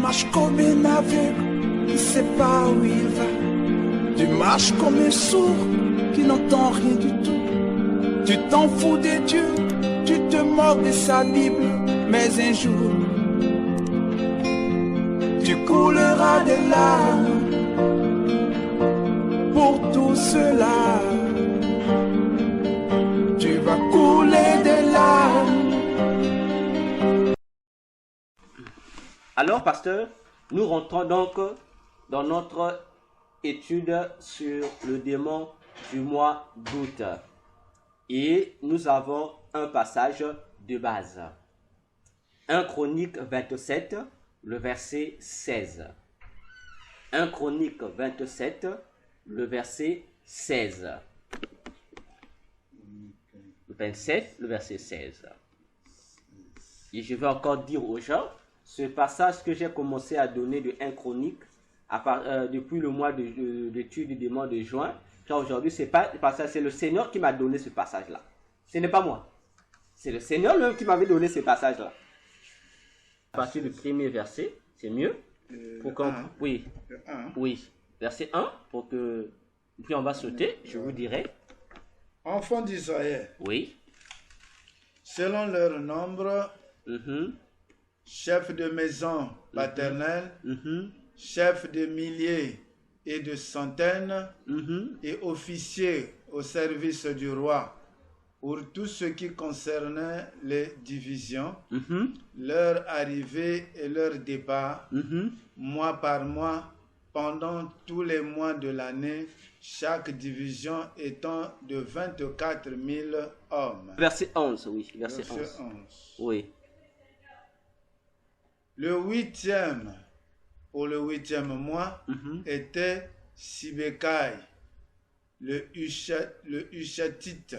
marches comme un aveugle qui ne sait pas où il va. Tu marches comme un sourd qui n'entend rien du tout. Tu t'en fous de Dieu, tu te moques de sa Bible. Mais un jour, tu couleras des larmes pour tout cela. Tu vas couler des larmes. Alors, pasteur, nous rentrons donc dans notre étude sur le démon du mois d'août. Et nous avons un passage de base. 1 Chronique 27, le verset 16. 1 Chronique 27, le verset 16. 27, le verset 16. Et je vais encore dire aux gens, ce passage que j'ai commencé à donner de 1 Chronique depuis le mois d'étude du démon de juin, car aujourd'hui, c'est pas le passage, c'est le Seigneur qui m'a donné ce passage-là. Ce n'est pas moi. C'est le Seigneur lui-même qui m'avait donné ce passage-là. À partir du premier verset, c'est mieux. Pour qu'on, oui, oui, verset 1, pour que, puis on va sauter, je vous dirai. Enfants d'Israël, Oui. selon leur nombre, chefs de maison paternelle, chefs de milliers et de centaines, et officiers au service du roi, pour tout ce qui concernait les divisions, leur arrivée et leur départ, mois par mois, pendant tous les mois de l'année, chaque division étant de 24 000 hommes. Verset 11, oui. Verset 11. 11. Oui. Le huitième mois était Sibécaï, le Hushatite,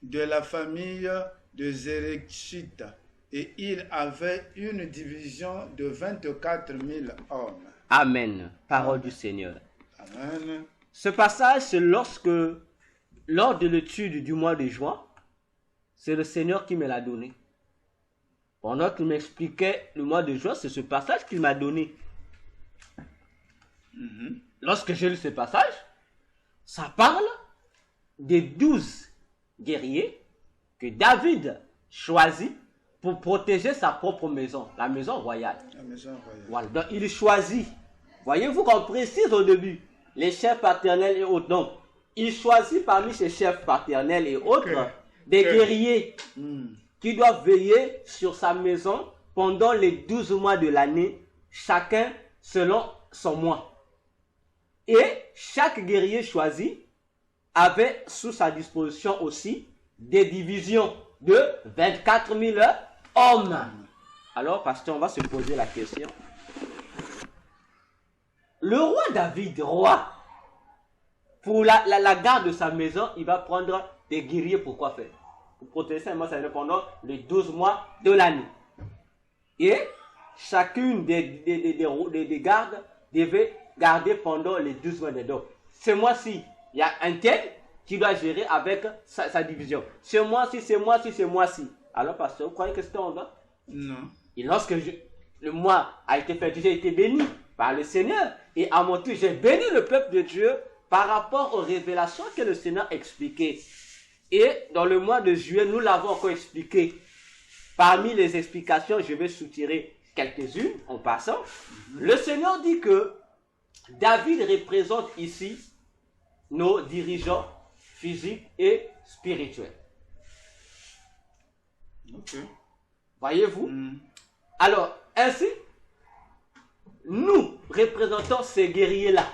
de la famille de Zéréchite, et il avait une division de 24 000 hommes. Amen. Parole du Seigneur. Amen. Ce passage, c'est lors de l'étude du mois de juin, c'est le Seigneur qui me l'a donné. Pendant qu'il m'expliquait le mois de juin, c'est ce passage qu'il m'a donné. Lorsque j'ai lu ce passage, ça parle des 12 guerriers que David choisit pour protéger sa propre maison, la maison royale. La maison royale. Voilà. Donc il choisit. Voyez-vous qu'on précise au début les chefs paternels et autres. Donc il choisit parmi ces chefs paternels et autres des guerriers qui doivent veiller sur sa maison pendant les 12 mois de l'année, chacun selon son mois. Et chaque guerrier choisi avait sous sa disposition aussi des divisions de 24 000 hommes. Alors, pasteur, on va se poser la question. Le roi David, roi, pour la garde de sa maison, il va prendre des guerriers pour quoi faire? Pour protéger sa maison pendant les 12 mois de l'année. Et chacune des gardes devait garder pendant les 12 mois de l'année. Ce mois-ci, il y a un tel qui doit gérer avec sa division. Ce mois-ci, ce mois-ci, ce mois-ci. Alors, pasteur, vous croyez que c'est en va? Non. Et lorsque le mois a été fait, j'ai été béni par le Seigneur. Et à mon tour, j'ai béni le peuple de Dieu par rapport aux révélations que le Seigneur expliquait. Et dans le mois de juillet, nous l'avons encore expliqué. Parmi les explications, je vais soutirer quelques-unes en passant. Le Seigneur dit que David représente ici nos dirigeants physiques et spirituels. Voyez-vous? Alors, ainsi, nous représentons ces guerriers-là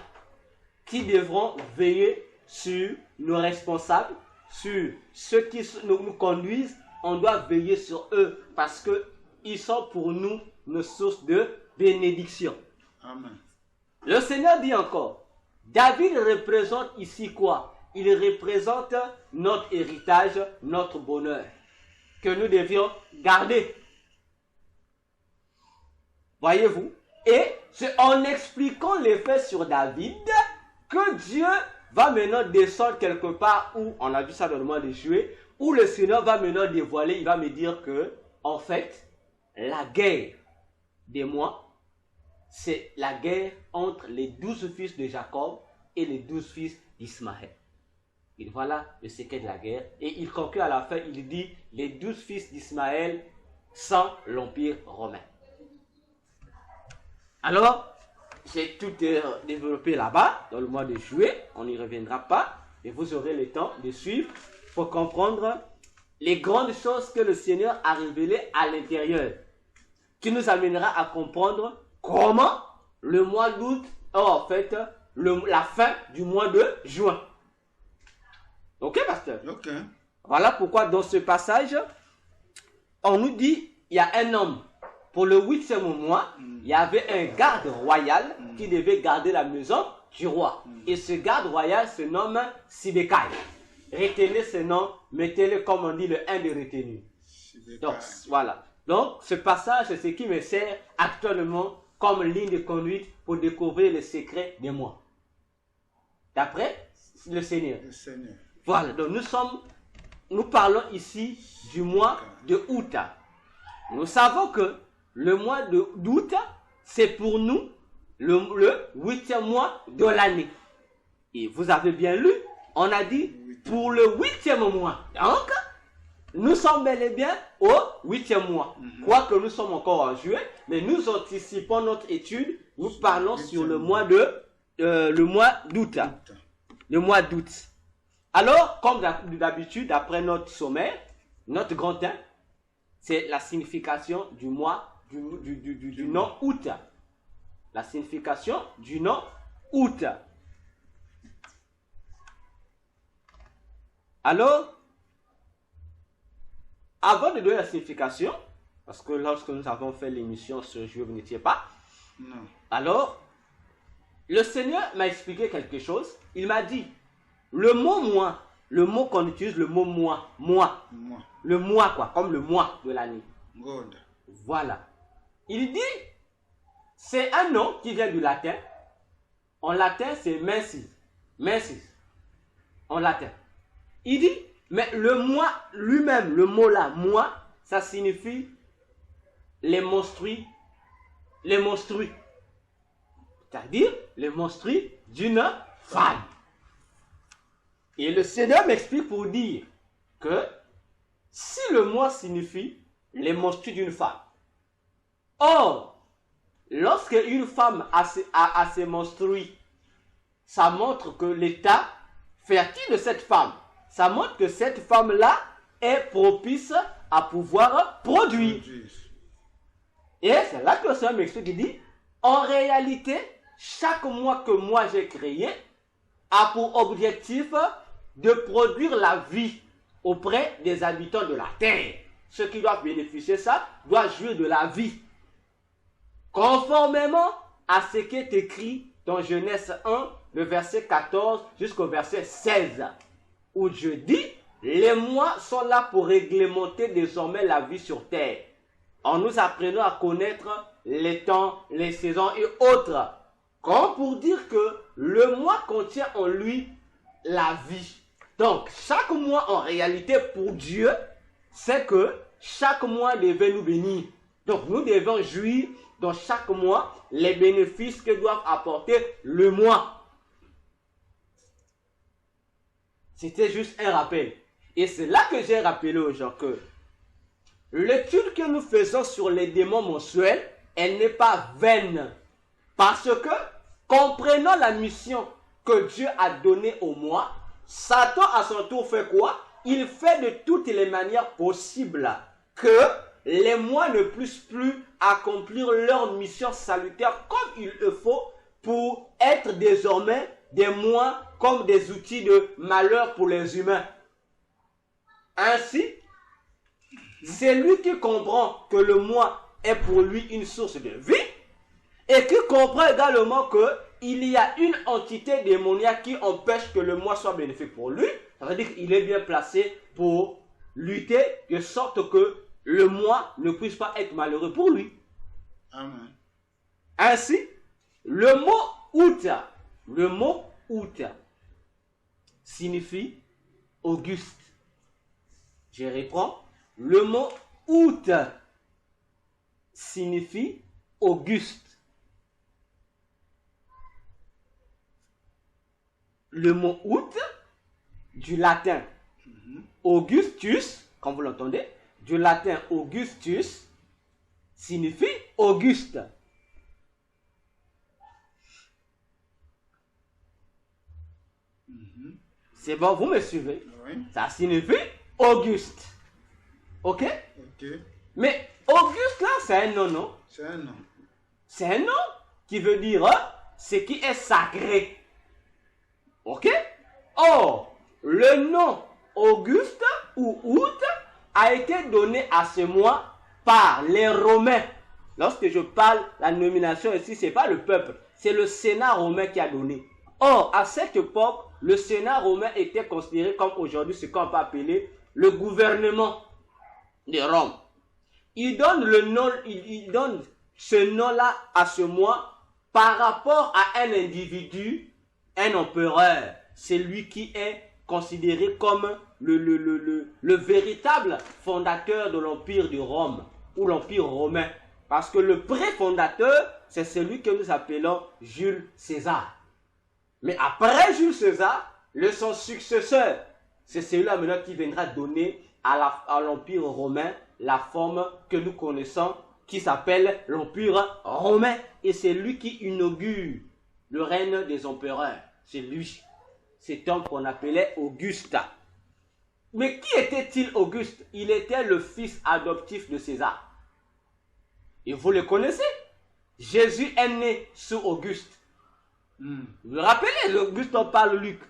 qui devront veiller sur nos responsables, sur ceux qui nous conduisent. On doit veiller sur eux parce qu'ils sont pour nous nos sources de bénédiction. Amen. Le Seigneur dit encore, David représente ici quoi? Il représente notre héritage, notre bonheur, que nous devions garder. Voyez-vous? Et c'est en expliquant les faits sur David que Dieu va maintenant descendre quelque part où, on a vu ça dans le mois de juillet, où le Seigneur va maintenant dévoiler, il va me dire que, en fait, la guerre des mois c'est la guerre entre les 12 fils de Jacob et les 12 fils d'Ismaël. Et voilà le secret de la guerre. Et il conclut à la fin, il dit les 12 fils d'Ismaël sans l'Empire romain. Alors, j'ai tout développé là-bas, dans le mois de juillet. On n'y reviendra pas. Et vous aurez le temps de suivre pour comprendre les grandes choses que le Seigneur a révélées à l'intérieur, qui nous amènera à comprendre comment le mois d'août, en fait, la fin du mois de juin. Ok, pasteur? Ok. Voilà pourquoi dans ce passage, on nous dit, il y a un homme, pour le 8e mois, il y avait un garde royal qui devait garder la maison du roi. Et ce garde royal se nomme Sibekai. Retenez ce nom, mettez-le comme on dit le 1 de retenu. Donc, voilà. Donc, ce passage, c'est ce qui me sert actuellement comme ligne de conduite pour découvrir le secret des mois. D'après le Seigneur. Le Seigneur. Voilà, donc nous parlons ici du mois de août. Nous savons que le mois d'août, c'est pour nous le 8e mois de l'année. Et vous avez bien lu, on a dit pour le 8e mois. Donc, nous sommes bel et bien au 8e mois. Quoique nous sommes encore en juillet, mais nous anticipons notre étude. Nous parlons sur le mois d'août. Le mois d'août. Alors, comme d'habitude, d'après notre sommaire, notre grand 1, c'est la signification du mois, du nom août. La signification du nom août. Alors, avant de donner la signification, parce que lorsque nous avons fait l'émission ce jour, vous n'étiez pas. Non. Alors, le Seigneur m'a expliqué quelque chose. Il m'a dit, le mot mois, le mot qu'on utilise, le mot mois, le mois quoi, comme le mois de l'année. God. Voilà. Il dit, c'est un nom qui vient du latin. En latin, c'est mensis. Mensis. En latin. Il dit, mais le mois lui-même, le mot là, mois, ça signifie les monstrues. Les monstrues. C'est-à-dire les monstrues d'une femme. Et le Seigneur m'explique pour dire que si le mois signifie les monstrues d'une femme, or, lorsque une femme a ses monstrues, ça montre que l'état fertile de cette femme, ça montre que cette femme-là est propice à pouvoir produire. Et c'est là que le Seigneur m'explique, il dit, en réalité, chaque mois que moi j'ai créé a pour objectif de produire la vie auprès des habitants de la terre. Ceux qui doivent bénéficier de ça doivent jouir de la vie. Conformément à ce qui est écrit dans Genèse 1, le verset 14 jusqu'au verset 16, où Dieu dit, les mois sont là pour réglementer désormais la vie sur terre, en nous apprenant à connaître les temps, les saisons et autres, comme pour dire que le mois contient en lui la vie. Donc, chaque mois en réalité pour Dieu, c'est que chaque mois devait nous bénir. Donc, nous devons jouir dans chaque mois les bénéfices que doivent apporter le mois. C'était juste un rappel. Et c'est là que j'ai rappelé aux gens que l'étude que nous faisons sur les démons mensuels, elle n'est pas vaine. Parce que, comprenant la mission que Dieu a donnée au mois, Satan à son tour fait quoi? Il fait de toutes les manières possibles que les mois ne puissent plus accomplir leur mission salutaire comme il le faut pour être désormais des mois comme des outils de malheur pour les humains. Ainsi, c'est lui qui comprend que le mois est pour lui une source de vie et qui comprend également qu'il y a une entité démoniaque qui empêche que le mois soit bénéfique pour lui. Ça veut dire qu'il est bien placé pour lutter de sorte que le mois ne puisse pas être malheureux pour lui. Amen. Ainsi, le mot août signifie Auguste. Je reprends. Le mot août signifie Auguste. le mot août, du latin Augustus, comme vous l'entendez, du latin Augustus, signifie Auguste. C'est bon, vous me suivez? Oui. Ça signifie Auguste. Ok? Ok. Mais Auguste là, c'est un nom, non? C'est un nom. C'est un nom qui veut dire ce qui est sacré. Ok? Or, le nom Auguste ou août a été donné à ce mois par les Romains. Lorsque je parle la nomination ici, ce n'est pas le peuple, c'est le Sénat romain qui a donné. Or, à cette époque, le Sénat romain était considéré comme aujourd'hui ce qu'on peut appeler le gouvernement de Rome. Il donne le nom, il donne ce nom-là à ce mois par rapport à un individu, un empereur. C'est lui qui est considéré comme le véritable fondateur de l'empire de Rome ou l'empire romain. Parce que le préfondateur, c'est celui que nous appelons Jules César. Mais après Jules César, son successeur, c'est celui-là maintenant qui viendra donner à l'empire romain la forme que nous connaissons, qui s'appelle l'empire romain. Et c'est lui qui inaugure le règne des empereurs. C'est lui. Cet homme qu'on appelait Auguste. Mais qui était-il Auguste? Il était le fils adoptif de César. Et vous le connaissez. Jésus est né sous Auguste. Vous vous rappelez, Auguste, on parle Luc.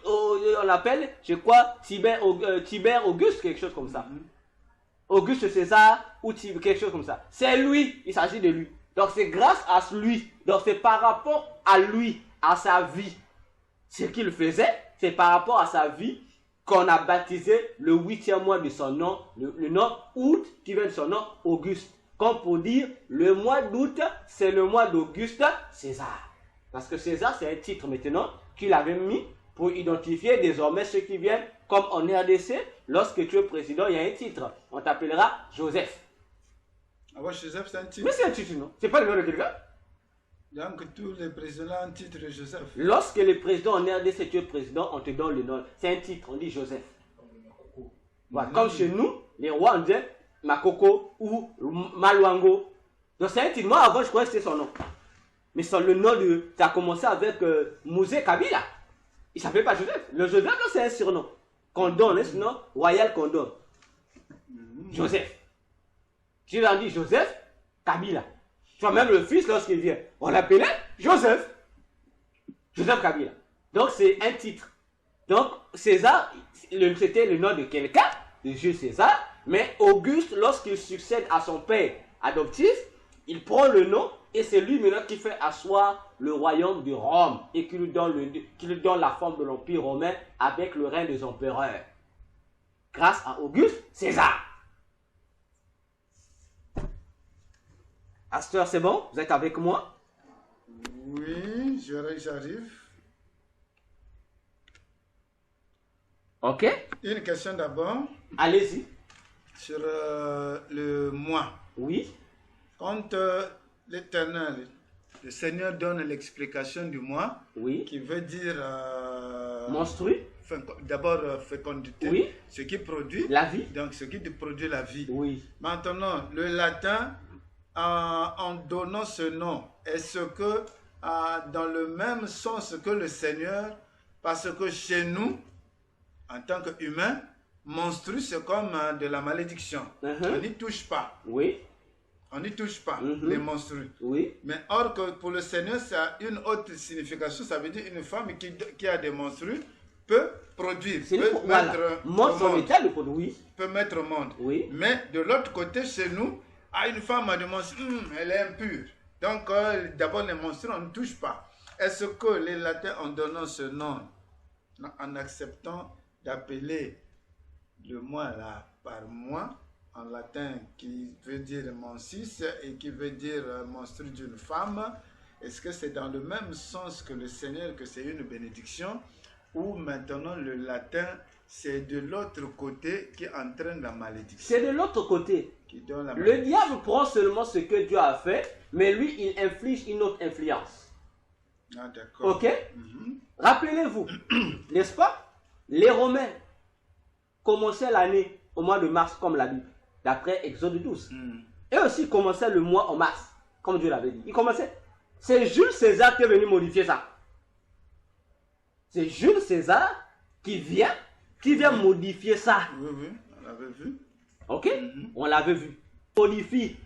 On l'appelle, je crois, Tibère Auguste, quelque chose comme ça. Auguste César ou quelque chose comme ça. C'est lui, il s'agit de lui. Donc c'est grâce à lui, donc c'est par rapport à lui, à sa vie. Ce qu'il faisait, c'est par rapport à sa vie qu'on a baptisé le 8e mois de son nom, le nom août qui vient de son nom Auguste. Comme pour dire, le mois d'août, c'est le mois d'Auguste César. Parce que César, c'est un titre maintenant qu'il avait mis pour identifier désormais ceux qui viennent, comme en RDC, lorsque tu es président, il y a un titre. On t'appellera Joseph. Ah ouais, Joseph, c'est un titre. Mais c'est un titre, non? C'est pas le nom de quelqu'un? Donc tous les présidents ont un titre de Joseph. Lorsque le président en RDC, tu es président, on te donne le nom. C'est un titre, on dit Joseph. Voilà. Comme chez nous, les rois, on dit Makoko ou Maluango. Donc c'est un titre. Moi, avant, je croyais que c'était son nom. Mais le nom ça a commencé avec Mouzé Kabila. Il ne s'appelait pas Joseph. Le Joseph, là, c'est un surnom. Qu'on donne, un surnom royal qu'on donne. Joseph. Tu lui as dit Joseph Kabila. Tu vois, même le fils, lorsqu'il vient, on l'appelait Joseph. Joseph Kabila. Donc, c'est un titre. Donc, César, c'était le nom de quelqu'un, de Jules César. Mais Auguste, lorsqu'il succède à son père adoptif, il prend le nom et c'est lui maintenant qui fait asseoir le royaume de Rome et qui lui donne la forme de l'empire romain avec le règne des empereurs. Grâce à Auguste César. Astor, c'est bon? Vous êtes avec moi? Oui, j'arrive. Ok. Une question d'abord. Allez-y. Sur le mois. Oui. Quand l'Éternel, le Seigneur donne l'explication du mois, oui, qui veut dire monstrueux. D'abord fécondité, oui, ce qui produit la vie. Donc ce qui produit la vie. Oui. Maintenant, le latin, en donnant ce nom, est-ce que dans le même sens que le Seigneur, parce que chez nous, en tant qu'humains, monstrueux, c'est comme de la malédiction. On n'y touche pas. Oui. On n'y touche pas, les monstrueux. Oui. Mais or que pour le Seigneur, ça a une autre signification. Ça veut dire une femme qui a des monstrueux peut produire, peut mettre au monde. Oui. Peut mettre au monde. Oui. Mais de l'autre côté, chez nous, une femme a des monstrueux, elle est impure. Donc d'abord, les monstrueux, on ne touche pas. Est-ce que les latins, en donnant ce nom, en acceptant d'appeler le mois là par mois, en latin qui veut dire mensis et qui veut dire monstrueux d'une femme, est-ce que c'est dans le même sens que le Seigneur, que c'est une bénédiction, ou maintenant le latin c'est de l'autre côté qui entraîne la malédiction? C'est de l'autre côté. Qui donne la le diable prend seulement ce que Dieu a fait, mais lui il inflige une autre influence. Ah, d'accord. Ok? Rappelez-vous, n'est-ce pas? Les Romains commençaient l'année au mois de mars comme la Bible, d'après Exode 12. Et aussi commençaient le mois en mars, comme Dieu l'avait dit. Ils commençaient. C'est Jules César qui est venu modifier ça. C'est Jules César qui vient modifier ça. Oui, on l'avait vu. Ok? On l'avait vu. Modifie,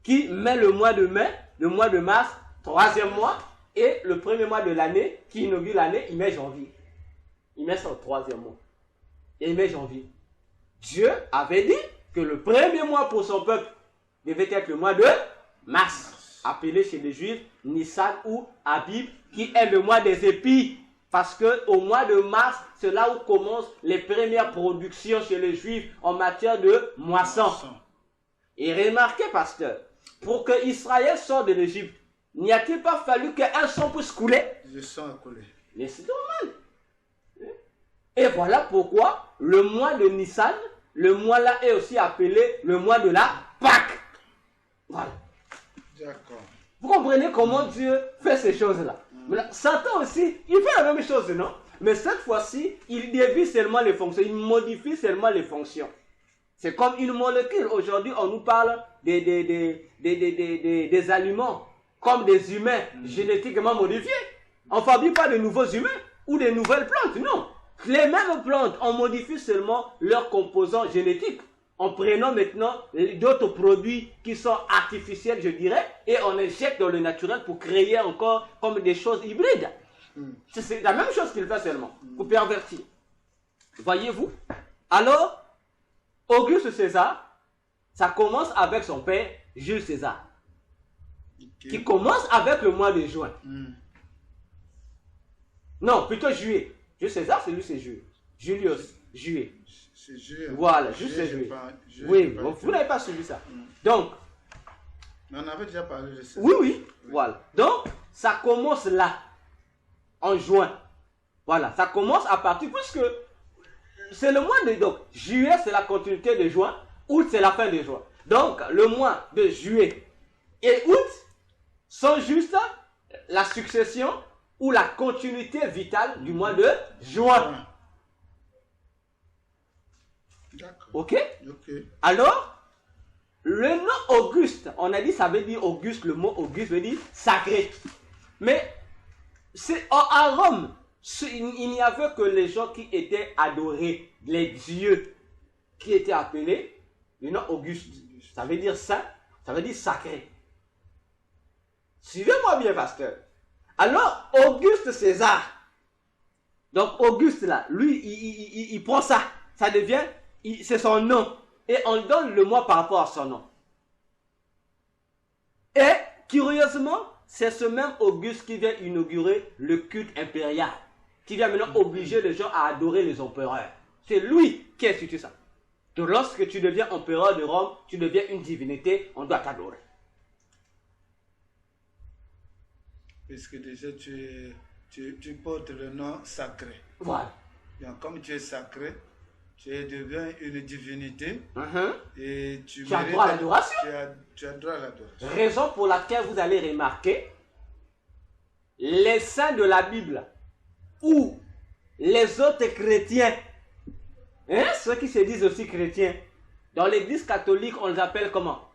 qui met le mois de mai, le mois de mars, 3e mois, et le premier mois de l'année, qui inaugure l'année, il met janvier. Il met son 3e mois. Et il met janvier. Dieu avait dit que le premier mois pour son peuple devait être le mois de mars, appelé chez les Juifs Nissan ou Abib, qui est le mois des épis. Parce qu'au mois de mars, c'est là où commencent les premières productions chez les Juifs en matière de moisson. Et remarquez, pasteur, pour que Israël sorte de l'Égypte, n'y a-t-il pas fallu qu'un sang puisse couler? Le sang a coulé. Mais c'est normal. Et voilà pourquoi le mois de Nissan, le mois là est aussi appelé le mois de la Pâque. Voilà. D'accord. Vous comprenez comment Dieu fait ces choses-là? Satan aussi, il fait la même chose, non? Mais cette fois-ci, il dévie seulement les fonctions, il modifie seulement les fonctions. C'est comme une molécule. Aujourd'hui, on nous parle des aliments, comme des humains génétiquement modifiés. On ne fabrique pas de nouveaux humains ou de nouvelles plantes, non. Les mêmes plantes, on modifie seulement leurs composants génétiques. En prenant maintenant d'autres produits qui sont artificiels, je dirais, et on injecte dans le naturel pour créer encore comme des choses hybrides. C'est la même chose qu'il fait seulement, pour pervertir. Voyez-vous? Alors, Auguste César, ça commence avec son père, Jules César, qui commence avec le mois de juin. Non, plutôt juillet. Jules César, c'est lui, c'est juillet. Julius, juillet. C'est juillet. Voilà, juste c'est juillet. Oui, vous n'avez pas suivi ça. Donc, mais on avait déjà parlé de ça. Oui, voilà. Donc, ça commence là, en juin. Voilà, ça commence à partir, puisque c'est le mois de... Donc, juillet, c'est la continuité de juin. Août, c'est la fin de juin. Donc, le mois de juillet et août sont juste la succession ou la continuité vitale du mois de juin. D'accord. Ok? Alors, le nom Auguste, on a dit ça veut dire Auguste, le mot Auguste veut dire sacré. Mais c'est à Rome, il n'y avait que les gens qui étaient adorés, les dieux qui étaient appelés le nom Auguste. Ça veut dire saint, ça veut dire sacré. Suivez-moi bien, pasteur. Alors, Auguste César, donc Auguste là, lui, il prend ça, ça devient, c'est son nom. Et on donne le mois par rapport à son nom. Et, curieusement, c'est ce même Auguste qui vient inaugurer le culte impérial. Qui vient maintenant obliger les gens à adorer les empereurs. C'est lui qui a institué ça. Donc lorsque tu deviens empereur de Rome, tu deviens une divinité, on doit t'adorer. Puisque déjà tu portes le nom sacré. Voilà. Donc, comme tu es sacré, tu deviens une divinité et tu as droit à l'adoration. Tu as droit à l'adoration. Raison pour laquelle vous allez remarquer les saints de la Bible ou les autres chrétiens, ceux qui se disent aussi chrétiens, dans l'église catholique, on les appelle comment?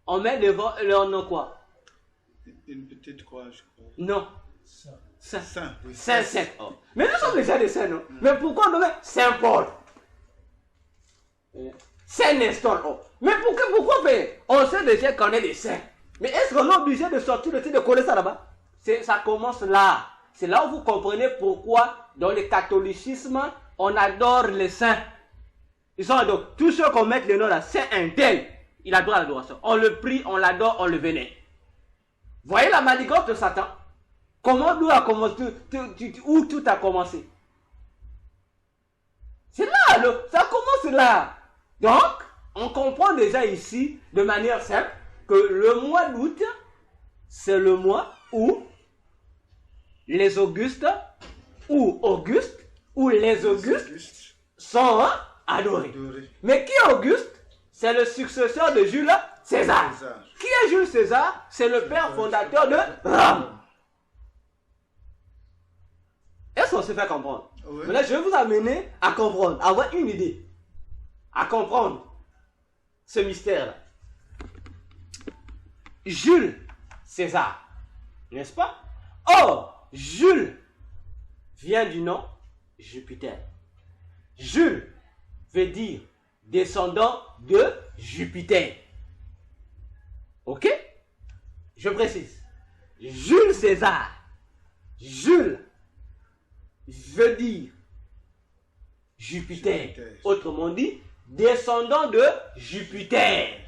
On met devant leur nom quoi? Une petite croix, je crois. Non. Saint. Saint. Oh. Mais nous sommes déjà des saints, non? Mais pourquoi on met Saint Paul? Saint Nestor. Oh. Mais pourquoi on sait déjà qu'on est des saints? Mais est-ce qu'on est obligé de sortir le titre de coller ça là-bas? Ça commence là. C'est là où vous comprenez pourquoi dans le catholicisme, on adore les saints. Ils sont adorés. Tous ceux qu'on met le nom là, Saint un tel, il adore l'adoration. On le prie, on l'adore, on le vénère. Voyez la manigance de Satan? Comment nous a commencé, où tout a commencé? C'est là, ça commence là. Donc, on comprend déjà ici, de manière simple, que le mois d'août, c'est le mois où les Augustes, ou Auguste, ou les Augustes sont adorés. Mais qui est Auguste? C'est le successeur de Jules César. Qui est Jules César? C'est le père fondateur de Rome. qu'on se fait comprendre. Oui. Maintenant, je vais vous amener à comprendre, à avoir une idée, à comprendre ce mystère-là. Jules César, n'est-ce pas? Or, Jules vient du nom Jupiter. Jules veut dire descendant de Jupiter. Ok? Je précise. Jules César. Jules veut dire Jupiter. Autrement dit, descendant de Jupiter.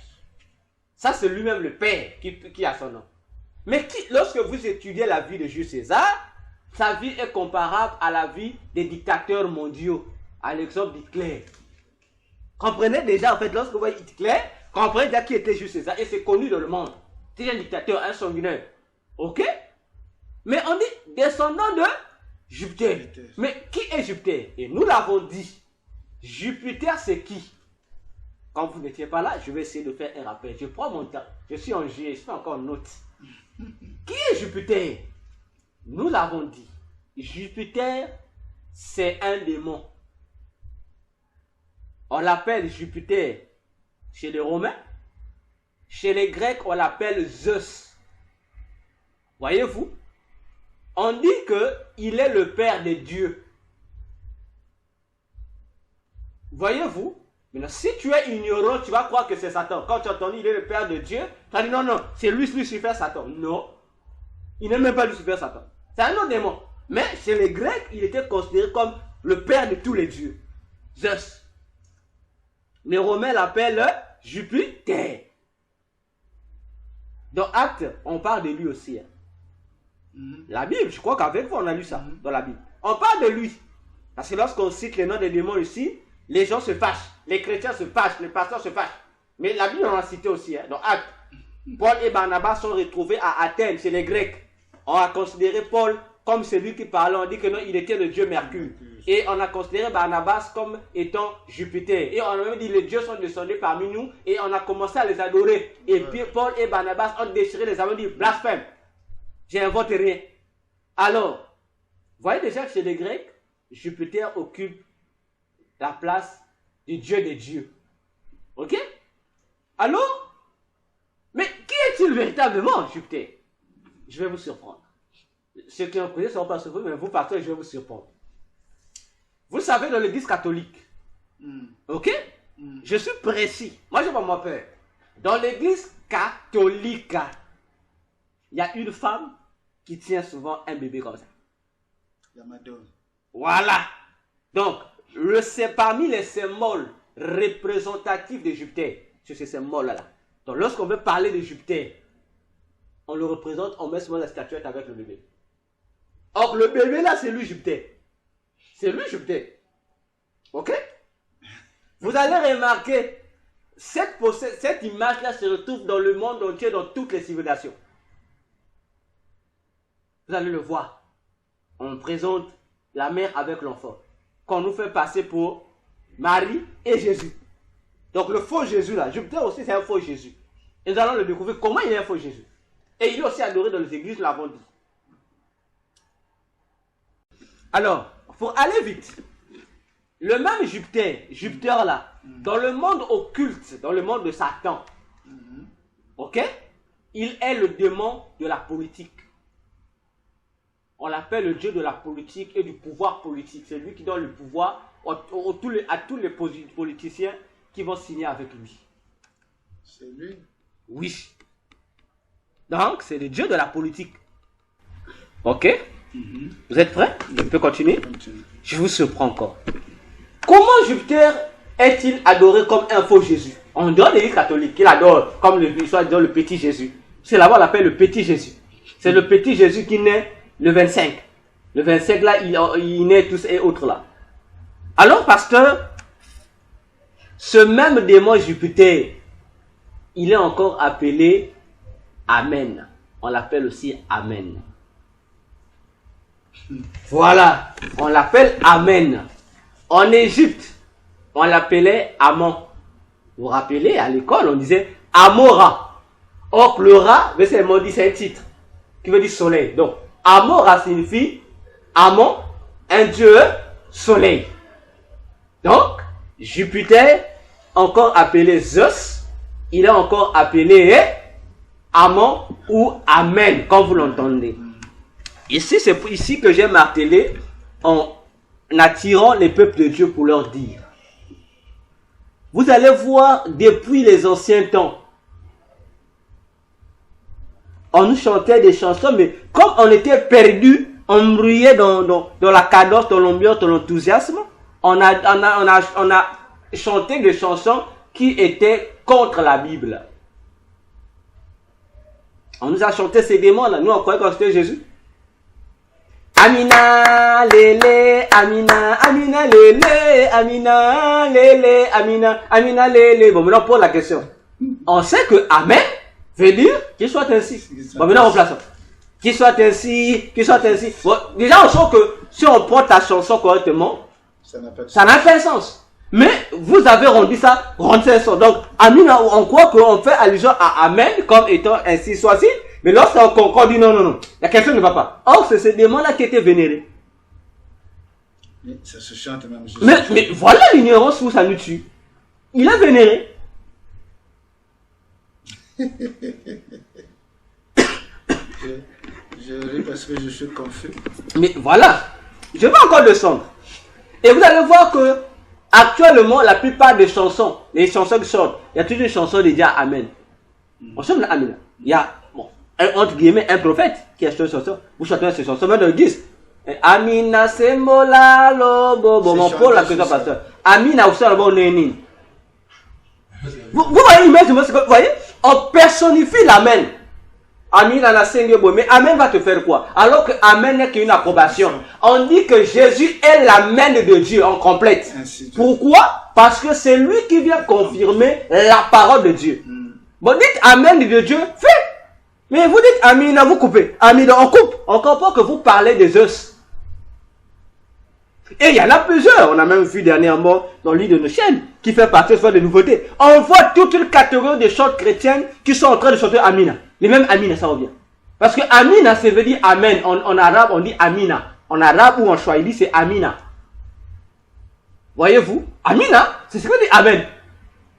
Ça, c'est lui-même le Père qui a son nom. Mais lorsque vous étudiez la vie de Jules César, sa vie est comparable à la vie des dictateurs mondiaux. À l'exemple d'Hitler. Comprenez déjà, en fait, lorsque vous voyez Hitler, comprenez déjà qui était Jules César. Et c'est connu dans le monde. C'est un dictateur, un sanguinaire. Ok? Mais on dit descendant de Jupiter. Mais qui est Jupiter? Et nous l'avons dit. Jupiter, c'est qui? Quand vous n'étiez pas là, je vais essayer de faire un rappel. Je prends mon temps. Je suis en G, je fais encore une note. Qui est Jupiter? Nous l'avons dit. Jupiter, c'est un démon. On l'appelle Jupiter chez les Romains. Chez les Grecs, on l'appelle Zeus. Voyez-vous? On dit qu'il est le père des dieux. Voyez-vous? Maintenant, si tu es ignorant, tu vas croire que c'est Satan. Quand tu as entendu, il est le père de Dieu, tu as dit non, non, c'est lui, Lucifer, Satan. Non. Il n'est même pas Lucifer, Satan. C'est un autre démon. Mais chez les Grecs, il était considéré comme le père de tous les dieux. Zeus. Les Romains l'appellent Jupiter. Dans Actes, on parle de lui aussi. La Bible, je crois qu'avec vous, on a lu ça dans la Bible. On parle de lui. Parce que lorsqu'on cite les noms des démons ici, les gens se fâchent. Les chrétiens se fâchent. Les pasteurs se fâchent. Mais la Bible, on a cité aussi. Dans Actes, Paul et Barnabas sont retrouvés à Athènes, chez les Grecs. On a considéré Paul comme celui qui parlait. On dit que non, il était le dieu Mercure. Et on a considéré Barnabas comme étant Jupiter. Et on a même dit les dieux sont descendus parmi nous. Et on a commencé à les adorer. Et puis Paul et Barnabas ont déchiré les aveux, dit blasphème. J'invente rien. Alors, voyez déjà que chez les Grecs, Jupiter occupe la place du dieu des dieux. Ok? Alors, mais qui est-il véritablement, Jupiter? Je vais vous surprendre. Ceux qui ont connu ne seront pas surpris, mais vous partez, je vais vous surprendre. Vous savez, dans l'église catholique, ok? Je suis précis. Moi, je ne vais pas m'en faire. Dans l'église catholique, il y a une femme qui tient souvent un bébé comme ça. La Madone. Voilà. Donc, c'est parmi les symboles représentatifs de Jupiter. C'est ces symboles-là. Donc, lorsqu'on veut parler de Jupiter, on le représente, on met souvent la statuette avec le bébé. Or, le bébé là, c'est lui Jupiter. C'est lui Jupiter. Ok? Vous allez remarquer, cette image-là se retrouve dans le monde entier, dans toutes les civilisations. Vous allez le voir. On présente la mère avec l'enfant, qu'on nous fait passer pour Marie et Jésus. Donc le faux Jésus là, Jupiter aussi c'est un faux Jésus. Et nous allons le découvrir comment il est un faux Jésus. Et il est aussi adoré dans les églises, nous l'avons dit. Alors, pour aller vite, le même Jupiter là, dans le monde occulte, dans le monde de Satan, ok, il est le démon de la politique. On l'appelle le dieu de la politique et du pouvoir politique. C'est lui qui donne le pouvoir à tous les politiciens qui vont signer avec lui. C'est lui? Oui. Donc, c'est le dieu de la politique. Ok? Vous êtes prêts? Je peux continuer? Je vous surprends encore. Comment Jupiter est-il adoré comme un faux Jésus? On dirait l'église catholique qu'il adore comme le petit Jésus. C'est là-bas on l'appelle le petit Jésus. C'est le petit Jésus qui naît le 25. Le 25 là, il naît tous et autres là. Alors, pasteur, ce même démon Jupiter, il est encore appelé Amen. On l'appelle aussi Amen. Voilà, on l'appelle Amen. En Égypte, on l'appelait Amon. Vous vous rappelez, à l'école, on disait Amora. Or, le Ra, c'est un titre qui veut dire soleil. Donc, Amora signifie Amon, un dieu soleil. Donc, Jupiter, encore appelé Zeus, il est encore appelé Amon ou Amen, comme vous l'entendez. Ici, c'est ici que j'ai martelé en attirant les peuples de Dieu pour leur dire. Vous allez voir, depuis les anciens temps, on nous chantait des chansons, mais comme on était perdus, embrouillés dans la cadence, dans l'ambiance, dans l'enthousiasme, on a chanté des chansons qui étaient contre la Bible. On nous a chanté ces démons-là. Nous, on croyait que c'était Jésus. Amina, lélé, Amina, Amina, lélé, Amina, lélé, Amina, Amina, lélé. Bon, maintenant, on pose la question. On sait que Amen veut dire qu'il soit ainsi. Bon, maintenant, remplaçons. Qu'il soit ainsi, qu'il soit ainsi. Bon, déjà, on sent que si on prend ta chanson correctement, ça n'a pas de sens. Mais vous avez rendu ça, Donc, Amina, on croit qu'on fait allusion à Amen comme étant ainsi soit-il. Mais lorsqu'on concorde, dit non, la question ne va pas. Or, c'est ce démon-là qui était vénéré. Mais ça se chante même. Mais voilà l'ignorance où ça nous tue. Il est vénéré. Je ris parce que je suis confus. Mais voilà, je vais encore descendre. Et vous allez voir que actuellement, la plupart des chansons, les chansons qui sortent, il y a toujours une chanson dédiée à Amen. On chante la Amen. Il y a, entre guillemets, un prophète qui a chanté une chanson. Vous chantez cette chanson, même dans l'église. Amina Sembola Lobo, bon, mon Paul, la question pasteur. Amina aussi, la bonne nénine. Vous voyez l'image, vous voyez? On personnifie l'Amen. Amina la Sengebo, mais Amen va te faire quoi? Alors que Amen n'est qu'une approbation. On dit que Jésus est l'Amen de Dieu en complète. Pourquoi? Parce que c'est lui qui vient confirmer la parole de Dieu. Bon, dites Amen de Dieu, fait. Mais vous dites Amina, vous coupez. Amina, on coupe. On comprend que vous parlez des Zeus. Et il y en a plusieurs. On a même vu dernièrement dans l'île de nos chaînes qui fait partie de des nouveautés. On voit toute une catégorie de chants chrétiennes qui sont en train de chanter Amina. Les mêmes Amina, ça revient. Parce que Amina, ça veut dire Amen. En arabe, on dit Amina. En arabe ou en swahili, c'est Amina. Voyez-vous? Amina, c'est ce qu'on dit Amen.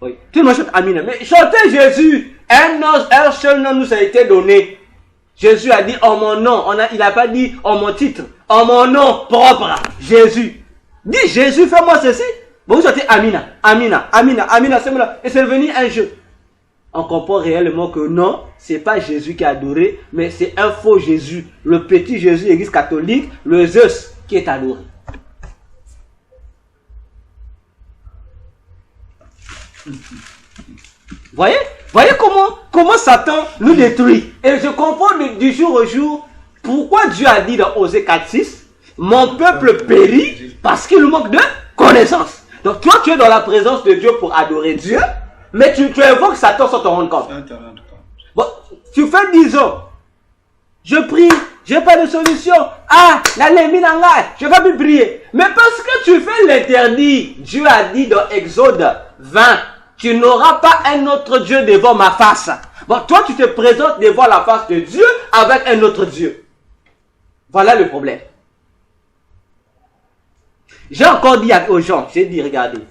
Oui. Tout le monde chante Amina. Mais chantez Jésus. Un seul nom nous a été donné. Jésus a dit en mon nom. Il n'a pas dit en mon titre. En mon nom propre. Jésus. Dis Jésus, fais-moi ceci. Bon, vous chantez Amina. Amina. Amina. Amina. Et c'est devenu un jeu. On comprend réellement que non, c'est pas Jésus qui est adoré, mais c'est un faux Jésus. Le petit Jésus, l'église catholique, le Zeus qui est adoré. Voyez comment Satan nous détruit. Et je comprends du jour au jour pourquoi Dieu a dit dans Osée 4:6, mon peuple périt parce qu'il manque de connaissance. Donc toi tu es dans la présence de Dieu pour adorer Dieu, mais tu invoques Satan sans t'en rendre compte. Bon, tu fais 10 ans, je prie, j'ai pas de solution. Je vais plus prier. Mais parce que tu fais l'interdit, Dieu a dit dans Exode 20, tu n'auras pas un autre Dieu devant ma face. Bon, toi, tu te présentes devant la face de Dieu avec un autre Dieu. Voilà le problème. J'ai encore dit aux gens, j'ai dit, regardez.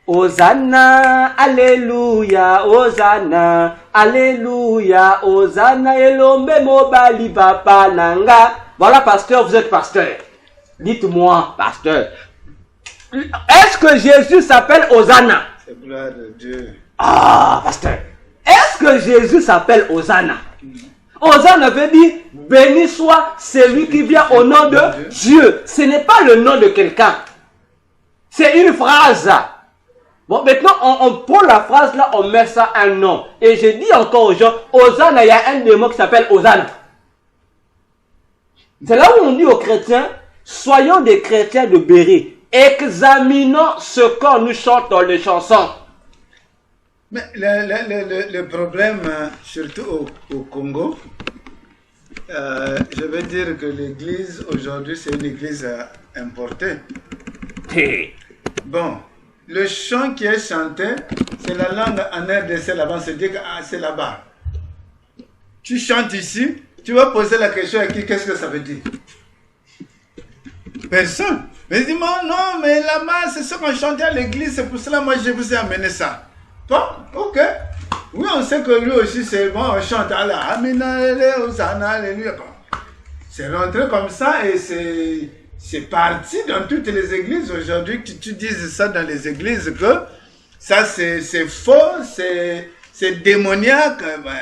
Hosanna, alléluia, Hosanna, alléluia, Hosanna, elombe mobali papa nanga. Voilà, pasteur, vous êtes pasteur. Dites-moi, pasteur. Est-ce que Jésus s'appelle Hosanna? C'est gloire de Dieu. Ah, pasteur. Est-ce que Jésus s'appelle Hosanna? Hosanna veut dire béni soit celui qui vient au nom de Dieu. Ce n'est pas le nom de quelqu'un. C'est une phrase. Bon, maintenant, on prend la phrase là, on met ça un nom. Et je dis encore aux gens, Hosanna, il y a un démon qui s'appelle Hosanna. C'est là où on dit aux chrétiens, soyons des chrétiens de Béret. Examinons ce qu'on nous chante dans les chansons. Mais le problème, surtout au Congo, je veux dire que l'église aujourd'hui, c'est une église importée. Bon, le chant qui est chanté, c'est la langue en RDC là-bas, c'est dit que c'est là-bas. Tu chantes ici, tu vas poser la question à qui, qu'est-ce que ça veut dire? Personne. Mais dis moi non, mais là-bas, c'est ce qu'on chantait à l'église, c'est pour cela moi je vous ai amené ça. Bon, ok. Oui, on sait que lui aussi c'est bon, on chante à la Amina, alléluia. C'est rentré comme ça et c'est parti dans toutes les églises aujourd'hui que tu dises ça dans les églises que ça c'est faux, c'est démoniaque. Ben,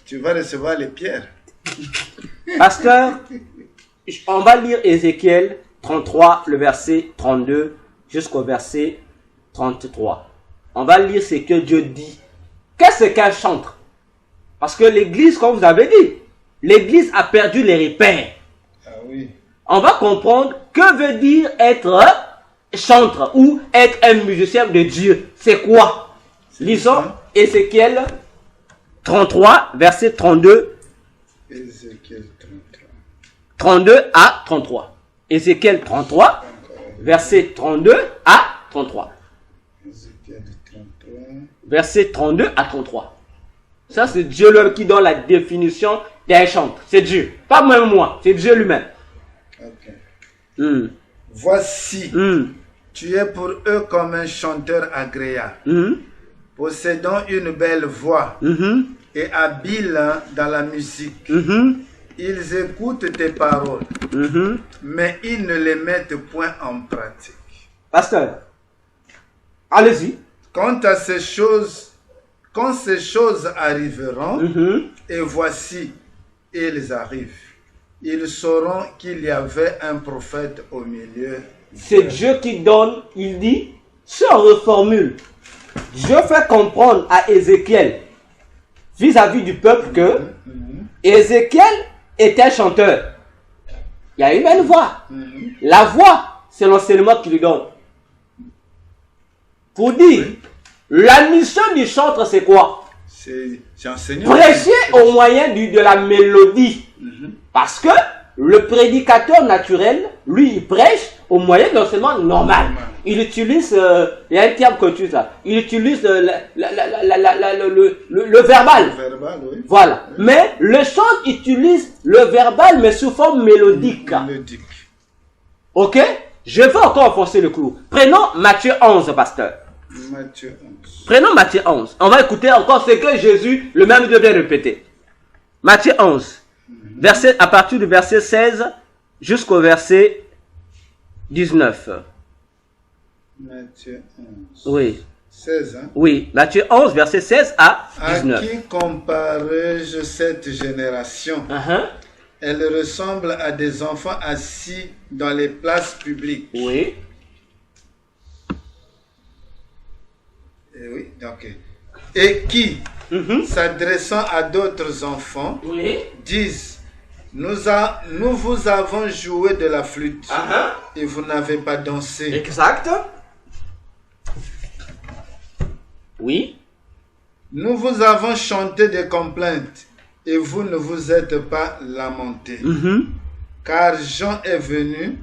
tu vas recevoir les pierres. Pasteur, on va lire Ézéchiel 33, le verset 32 jusqu'au verset 33. On va lire ce que Dieu dit. Qu'est-ce qu'un chantre? Parce que l'église, comme vous avez dit, l'église a perdu les repères. Ah oui. On va comprendre que veut dire être chantre ou être un musicien de Dieu. C'est quoi? Lisons Ézéchiel 33, verset 32. Ézéchiel 33. 32 à 33. Ézéchiel 33, verset 32 à 33. Ézéchiel 33. Verset 32 à 33. Ça, c'est Dieu leur qui donne la définition d'un chantre. C'est Dieu. Pas même moi, c'est Dieu lui-même. Ok. Voici, tu es pour eux comme un chanteur agréable, possédant une belle voix et habile dans la musique. Ils écoutent tes paroles, mais ils ne les mettent point en pratique. Pasteur, allez-y. Quand ces choses arriveront, et voici, ils arrivent, ils sauront qu'il y avait un prophète au milieu. C'est Dieu qui donne, il dit, si on reformule, Dieu fait comprendre à Ézéchiel, vis-à-vis du peuple, que Ézéchiel était chanteur. Il y a une belle voix. La voix, c'est l'enseignement qu'il lui donne. Pour dire, la mission du chantre, c'est quoi? C'est enseigné. Prêcher au moyen de la mélodie. Parce que le prédicateur naturel, lui, il prêche au moyen de l'enseignement normal. Il utilise, il y a un terme que tu utilise là, il utilise le verbal. Le verbal, oui. Voilà. Oui. Mais le chantre utilise le verbal, mais sous forme mélodique. Mélodique. Ok? Je vais encore enfoncer le clou. Prenons Matthieu 11, pasteur. Matthieu 11. Prenons Matthieu 11. On va écouter encore ce que Jésus, le même Dieu, vient répéter. Matthieu 11. Verset, à partir du verset 16 jusqu'au verset 19. Matthieu 11. Oui. 16, hein? Oui, Matthieu 11, verset 16 à 19. À qui comparerai-je cette génération? Elle ressemble à des enfants assis dans les places publiques. Oui. Et oui, donc. Et qui, s'adressant à d'autres enfants, disent, nous vous avons joué de la flûte et vous n'avez pas dansé. Exact. Oui. Nous vous avons chanté des complaintes et vous ne vous êtes pas lamenté. Car Jean est venu,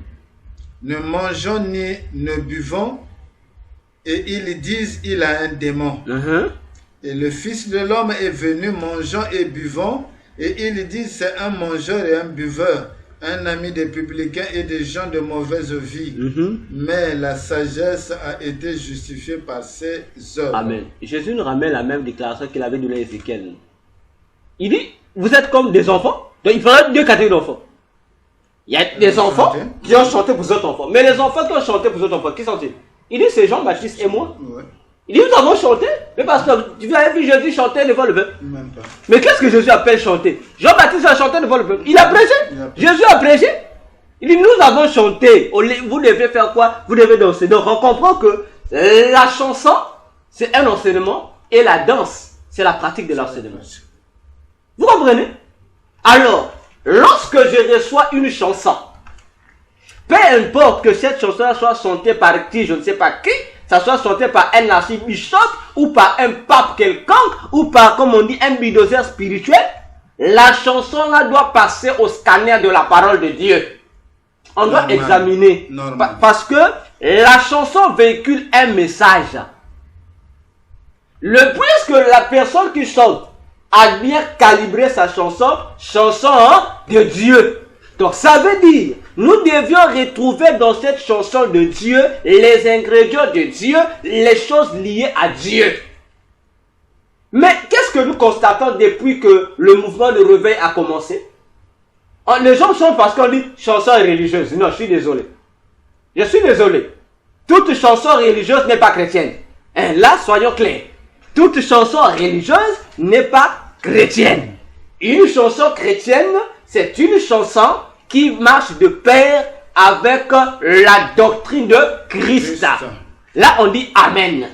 ne mangeons ni ne buvons, et ils disent il a un démon. Et le Fils de l'homme est venu mangeant et buvant, et ils disent c'est un mangeur et un buveur, un ami des publicains et des gens de mauvaise vie. Mais la sagesse a été justifiée par ses œuvres. Amen. Jésus nous ramène la même déclaration qu'il avait donnée à Ézéchiel. Il dit, vous êtes comme des enfants. Donc il faudra deux catégories d'enfants. Il y a des enfants qui ont chanté pour d'autres enfants. Mais les enfants qui ont chanté pour d'autres enfants, qui sont-ils? Il dit, c'est Jean-Baptiste et moi. Il dit, nous avons chanté. Mais parce que tu avais vu Jésus chanter devant le peuple. Même pas. Mais qu'est-ce que Jésus appelle chanter? Jean-Baptiste a chanté devant le peuple. Il a prêché. Jésus a prêché. Il dit, nous avons chanté. Vous devez faire quoi? Vous devez danser. Donc on comprend que la chanson, c'est un enseignement. Et la danse, c'est la pratique de l'enseignement. Vous comprenez? Alors, lorsque je reçois une chanson, peu importe que cette chanson soit chantée par qui, je ne sais pas qui, ça soit chanté par un archibishop ou par un pape quelconque ou par, comme on dit, un bulldozer spirituel, la chanson là doit passer au scanner de la parole de Dieu. On doit examiner. Parce que la chanson véhicule un message. Puisque la personne qui chante a bien calibré sa chanson de Dieu. Donc ça veut dire, nous devions retrouver dans cette chanson de Dieu les ingrédients de Dieu, les choses liées à Dieu. Mais qu'est-ce que nous constatons depuis que le mouvement de réveil a commencé? Les gens chantent parce qu'on dit chanson religieuse. Non, je suis désolé. Je suis désolé. Toute chanson religieuse n'est pas chrétienne. Et là, soyons clairs. Toute chanson religieuse n'est pas chrétienne. Une chanson chrétienne, c'est une chanson qui marche de pair avec la doctrine de Christ. Là, on dit Amen.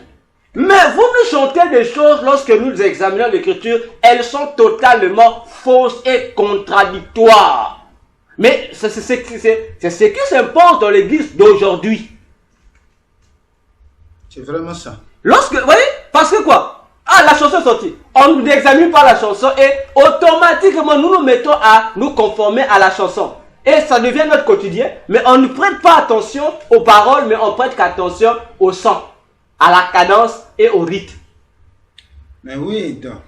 Mais vous nous chantez des choses, lorsque nous examinons l'écriture, elles sont totalement fausses et contradictoires. Mais c'est ce qui s'impose dans l'église d'aujourd'hui. C'est vraiment ça. Lorsque, vous voyez, parce que quoi? Ah, la chanson est sortie. On n'examine pas la chanson et automatiquement nous nous mettons à nous conformer à la chanson. Et ça devient notre quotidien, mais on ne prête pas attention aux paroles, mais on prête attention au son, à la cadence et au rythme. Mais oui, donc,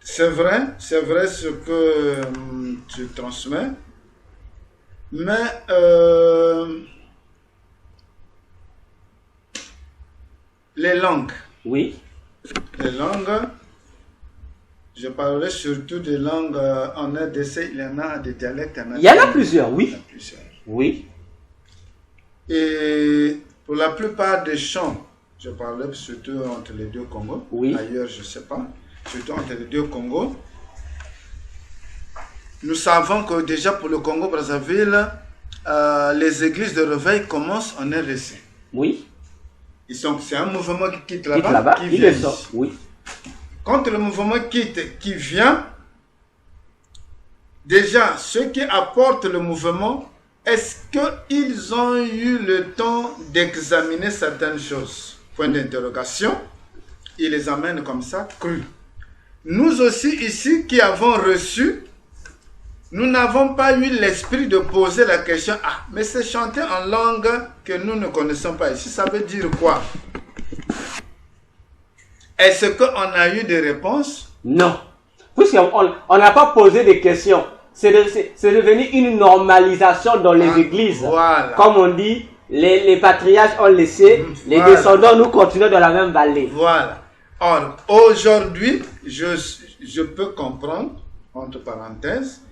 c'est vrai ce que tu transmets, mais les langues. Oui. Les langues, je parlerai surtout des langues en RDC, il y en a des dialectes. Il y en a plusieurs, oui. Il y en a plusieurs. Oui. Et pour la plupart des chants, je parlerai surtout entre les deux Congos. Oui. Ailleurs, je ne sais pas. Surtout entre les deux Congos. Nous savons que déjà pour le Congo-Brazzaville, les églises de réveil commencent en RDC. Oui. C'est un mouvement qui quitte là-bas, qui vient ici. Oui. Quand le mouvement quitte, qui vient, déjà, ceux qui apportent le mouvement, est-ce qu'ils ont eu le temps d'examiner certaines choses? Point d'interrogation. Ils les amènent comme ça, crus. Nous aussi, ici, qui avons reçu, nous n'avons pas eu l'esprit de poser la question, ah, mais c'est chanter en langue que nous ne connaissons pas ici, ça veut dire quoi? Est-ce qu'on a eu des réponses? Non. Puisqu'on n'a pas posé des questions. C'est devenu une normalisation dans les églises. Voilà. Comme on dit, les patriarches ont laissé, les descendants, nous continuons dans la même vallée. Voilà. Or, aujourd'hui, je peux comprendre, entre parenthèses,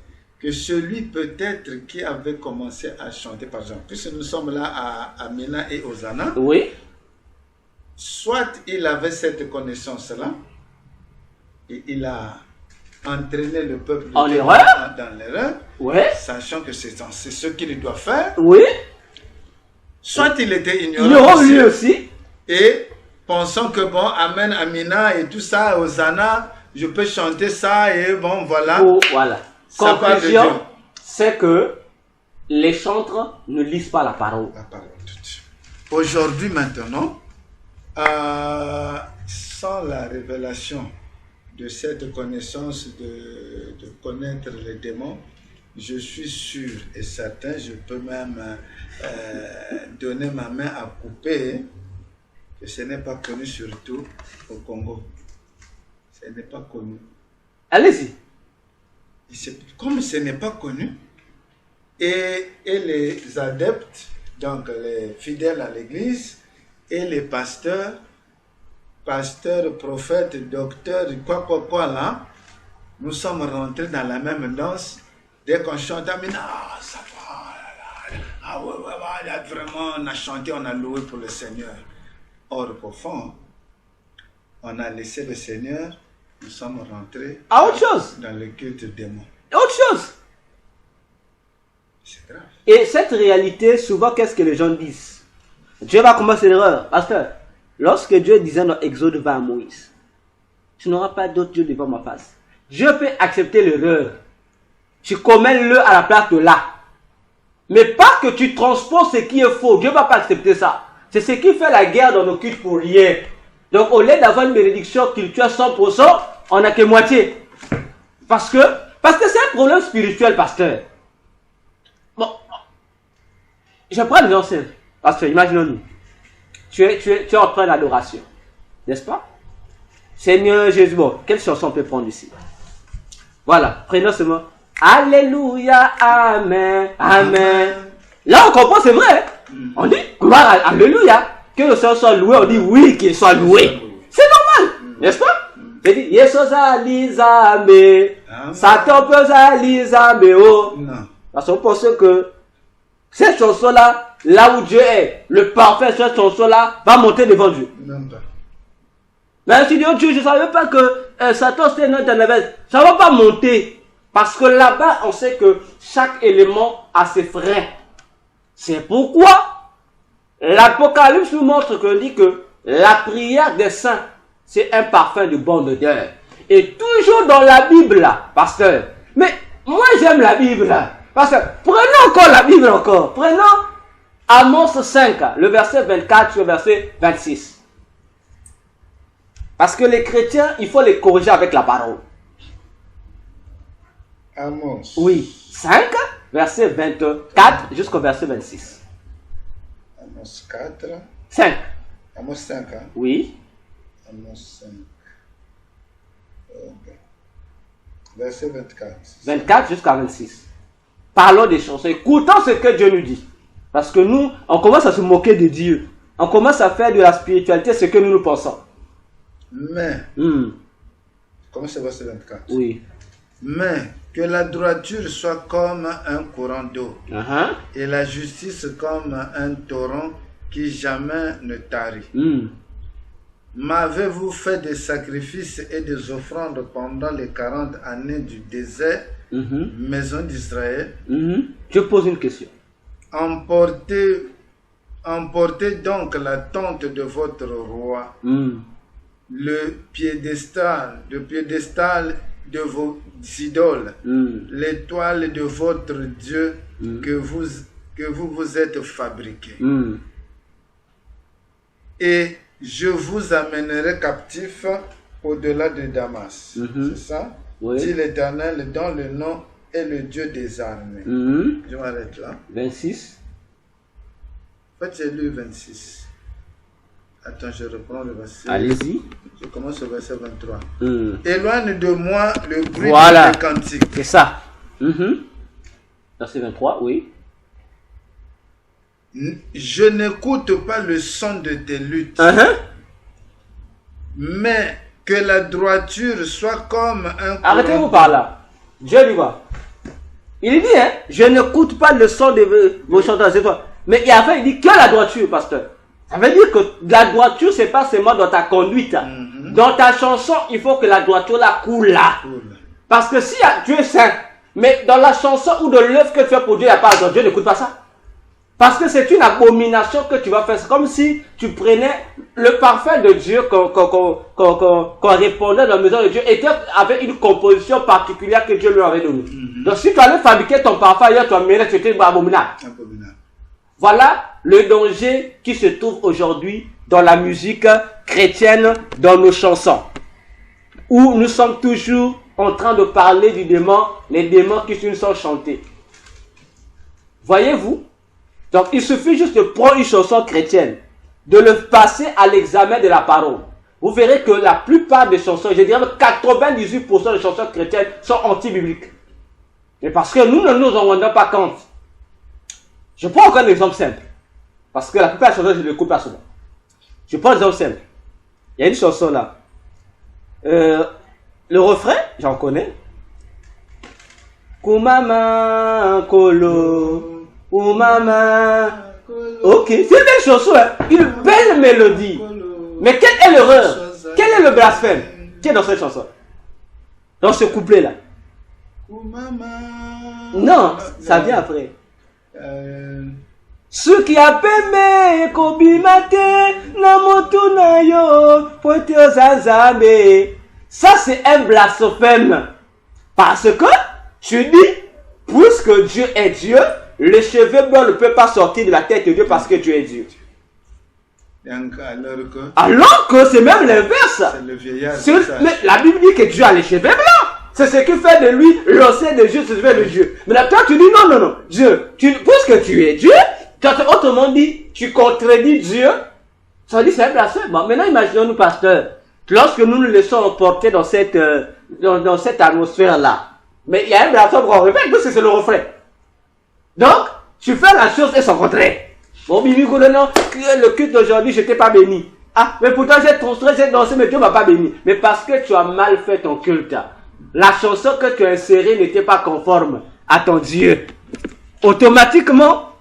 que celui peut-être qui avait commencé à chanter, par exemple, puisque nous sommes là à Mina et Hosanna, oui. Soit il avait cette connaissance-là, et il a entraîné le peuple dans l'erreur, oui. Sachant que c'est ce qu'il doit faire. Oui. Soit il était ignorant lui aussi. Et pensant que bon, Amen, Amina et tout ça, Hosanna, je peux chanter ça et bon, voilà. Oh, voilà. Conclusion, c'est que les chantres ne lisent pas la parole. La parole. Aujourd'hui, maintenant, sans la révélation de cette connaissance de connaître les démons, je suis sûr et certain, je peux même donner ma main à couper, que ce n'est pas connu surtout au Congo. Ce n'est pas connu. Allez-y. Comme ce n'est pas connu, et les adeptes, donc les fidèles à l'église, et les pasteurs, prophètes, docteurs, quoi là, nous sommes rentrés dans la même danse. Dès qu'on chante, ça va, vraiment, on a chanté, on a loué pour le Seigneur. Or, au fond, on a laissé le Seigneur, nous sommes rentrés à autre chose. Dans le culte démon. Autre chose. C'est grave. Et cette réalité, souvent, qu'est-ce que les gens disent? Dieu va commencer l'erreur. Pasteur, lorsque Dieu disait dans Exode 20 à Moïse, tu n'auras pas d'autre Dieu devant ma face. Dieu peut accepter l'erreur. Tu commets-le à la place de là. Mais pas que tu transposes ce qui est faux. Dieu ne va pas accepter ça. C'est ce qui fait la guerre dans nos cultes pour rien. Donc, au lieu d'avoir une bénédiction culturelle 100%, on n'a que moitié. Parce que c'est un problème spirituel, pasteur. Bon, je prends l'exemple. Pasteur, imaginons-nous. Tu es en train d'adoration. N'est-ce pas? Seigneur Jésus, bon, quelle chanson on peut prendre ici? Voilà, prenons seulement Alléluia, Amen, Amen. Là, on comprend, c'est vrai. On dit gloire, Alléluia. Que le Seigneur soit loué, on dit oui, qu'il soit loué. C'est normal, n'est-ce pas? C'est dit, Yesos alizame, Satan peut alizame, oh. Parce qu'on pense que cette chanson-là, là où Dieu est, le parfait, cette chanson-là, va monter devant Dieu. Mais si Dieu, je ne savais pas que Satan c'était notre énervesse. Ça ne va pas monter. Parce que là-bas, on sait que chaque élément a ses freins. C'est pourquoi l'Apocalypse nous montre qu'on dit que la prière des saints, c'est un parfum de bonne odeur. Et toujours dans la Bible, là, pasteur. Mais moi, j'aime la Bible, là. Parce que, prenons encore la Bible encore. Prenons Amos 5, le verset 24 sur le verset 26. Parce que les chrétiens, il faut les corriger avec la parole. Amos. Oui, 5, verset 24 jusqu'au verset 26. Amos 4. 5. Amos 5, hein? Oui. Amos 5. Okay. Verset 24. 24 jusqu'à 26. Parlons des chansons. Écoutons ce que Dieu nous dit. Parce que nous, on commence à se moquer de Dieu. On commence à faire de la spiritualité ce que nous pensons. Mais, comment c'est verset 24? Oui. Mais que la droiture soit comme un courant d'eau, et la justice comme un torrent qui jamais ne tarit. M'avez-vous fait des sacrifices et des offrandes pendant les 40 années du désert, maison d'Israël? Je pose une question. Emportez donc la tente de votre roi, le piédestal de vos idoles, l'étoile de votre Dieu que vous êtes fabriqué. Et je vous amènerai captif au-delà de Damas. C'est ça? Oui. Dit l'Éternel, dont le nom est le Dieu des armées. Je m'arrête là. 26. En fait, j'ai lu 26. Attends, je reprends le verset. Allez-y. Je commence au verset 23. Éloigne de moi le bruit des cantiques. C'est ça. Verset 23, oui. Je n'écoute pas le son de tes luttes. Mais que la droiture soit comme un courant. Arrêtez-vous par là. Dieu lui va. Il dit, je n'écoute pas le son de vos chanteurs, c'est toi. Mais il il dit que la droiture, pasteur. Ça veut dire que la droiture, c'est pas seulement dans ta conduite. Dans ta chanson, il faut que la droiture là coule là. Parce que si Dieu est saint, mais dans la chanson ou de l'œuvre que tu fais pour Dieu, il n'y a pas de Dieu n'écoute pas ça. Parce que c'est une abomination que tu vas faire. C'est comme si tu prenais le parfum de Dieu qu'on répondait dans la maison de Dieu était avec une composition particulière que Dieu lui avait donnée. Donc si tu allais fabriquer ton parfum ailleurs, tu vas mettre, c'était abominable. Voilà le danger qui se trouve aujourd'hui dans la musique chrétienne, dans nos chansons. Où nous sommes toujours en train de parler du démon, les démons qui nous sont chantés. Voyez-vous? Donc il suffit juste de prendre une chanson chrétienne, de le passer à l'examen de la parole. Vous verrez que la plupart des chansons, je dirais 98% des chansons chrétiennes sont anti-bibliques. Et parce que nous ne nous en rendons pas compte. Je prends encore un exemple simple. Parce que la plupart des chansons, je ne les écoute pas souvent. Je prends un exemple simple. Il y a une chanson là. Le refrain, j'en connais. Koumama Kolo. Koumama. Ok, c'est une belle chanson, hein? Une belle mélodie. Mais quelle est l'erreur? Quel est le blasphème qui est dans cette chanson? Dans ce couplet-là? Non, ça vient après. Ce qui a permis Kobimate Namotunayo Potiozazabe. Ça c'est un blasphème. Parce que je dis, puisque Dieu est Dieu, le cheveu blanc ne peut pas sortir de la tête de Dieu parce que Dieu est Dieu. Alors que c'est même l'inverse. Mais la Bible dit que Dieu a les cheveux blancs. C'est ce qui fait de lui l'ancien de Dieu, c'est ce qui fait de Dieu. Mais là, toi, tu dis non. Dieu, puisque tu es Dieu, autrement dit, tu contredis Dieu. Ça dit c'est un blasphème. Bon, maintenant, imaginons-nous, pasteur, lorsque nous nous laissons emporter dans cette atmosphère-là, Mais il y a un blasphème qu'on répète, parce que c'est le refrain. Donc, tu fais la chose et son contraire. Bon, Bibi Goulonon, le culte d'aujourd'hui, je t'ai pas béni. Ah, mais pourtant j'ai construit, j'ai dansé, mais Dieu m'a pas béni. Mais parce que tu as mal fait ton culte. La chanson que tu as insérée n'était pas conforme à ton Dieu. Automatiquement,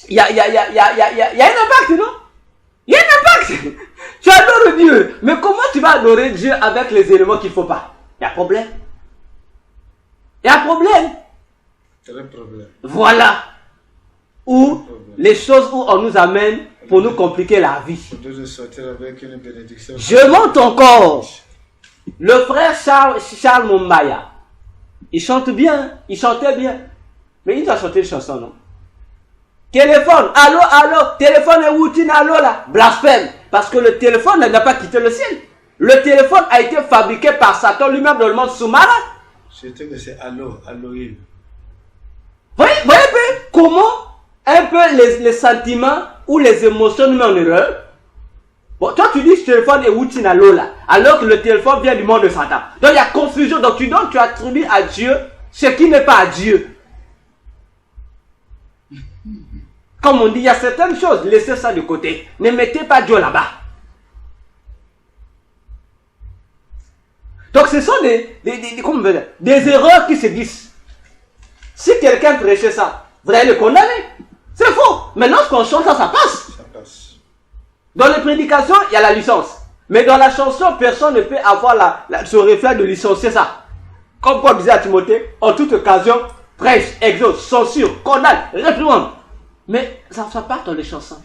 il y a un impact, non? Il y a un impact. Tu adores Dieu. Mais comment tu vas adorer Dieu avec les éléments qu'il ne faut pas? Il y a un problème. Il y a un problème. Très problème. Voilà. Où les choses où on nous amène pour nous compliquer la vie. Je monte encore. Le frère Charles Mumbaya. Il chante bien. Il chantait bien. Mais il doit chanter une chanson, non? Téléphone. Allô, allô. Téléphone est routine, allô là. Blasphème. Parce que le téléphone n'a pas quitté le ciel. Le téléphone a été fabriqué par Satan lui-même dans le monde sous-marin. Surtout que c'est allô, alloïm. Voyez un peu comment un peu les sentiments ou les émotions nous mettent en erreur. Bon, toi tu dis que le téléphone est routine à l'eau là, alors que le téléphone vient du monde de Satan. Donc il y a confusion, donc tu attribues à Dieu ce qui n'est pas à Dieu. Comme on dit, il y a certaines choses, laissez ça de côté. Ne mettez pas Dieu là-bas. Donc ce sont des erreurs qui se disent. Si quelqu'un prêchait ça, vous allez le condamner. C'est faux. Mais lorsqu'on chante ça, ça passe. Ça passe. Dans les prédications, il y a la licence. Mais dans la chanson, personne ne peut avoir ce réflexe de licencier ça. Comme Paul disait à Timothée, en toute occasion, prêche, exhorte, censure, condamne, réprimande. Mais ça part dans les chansons.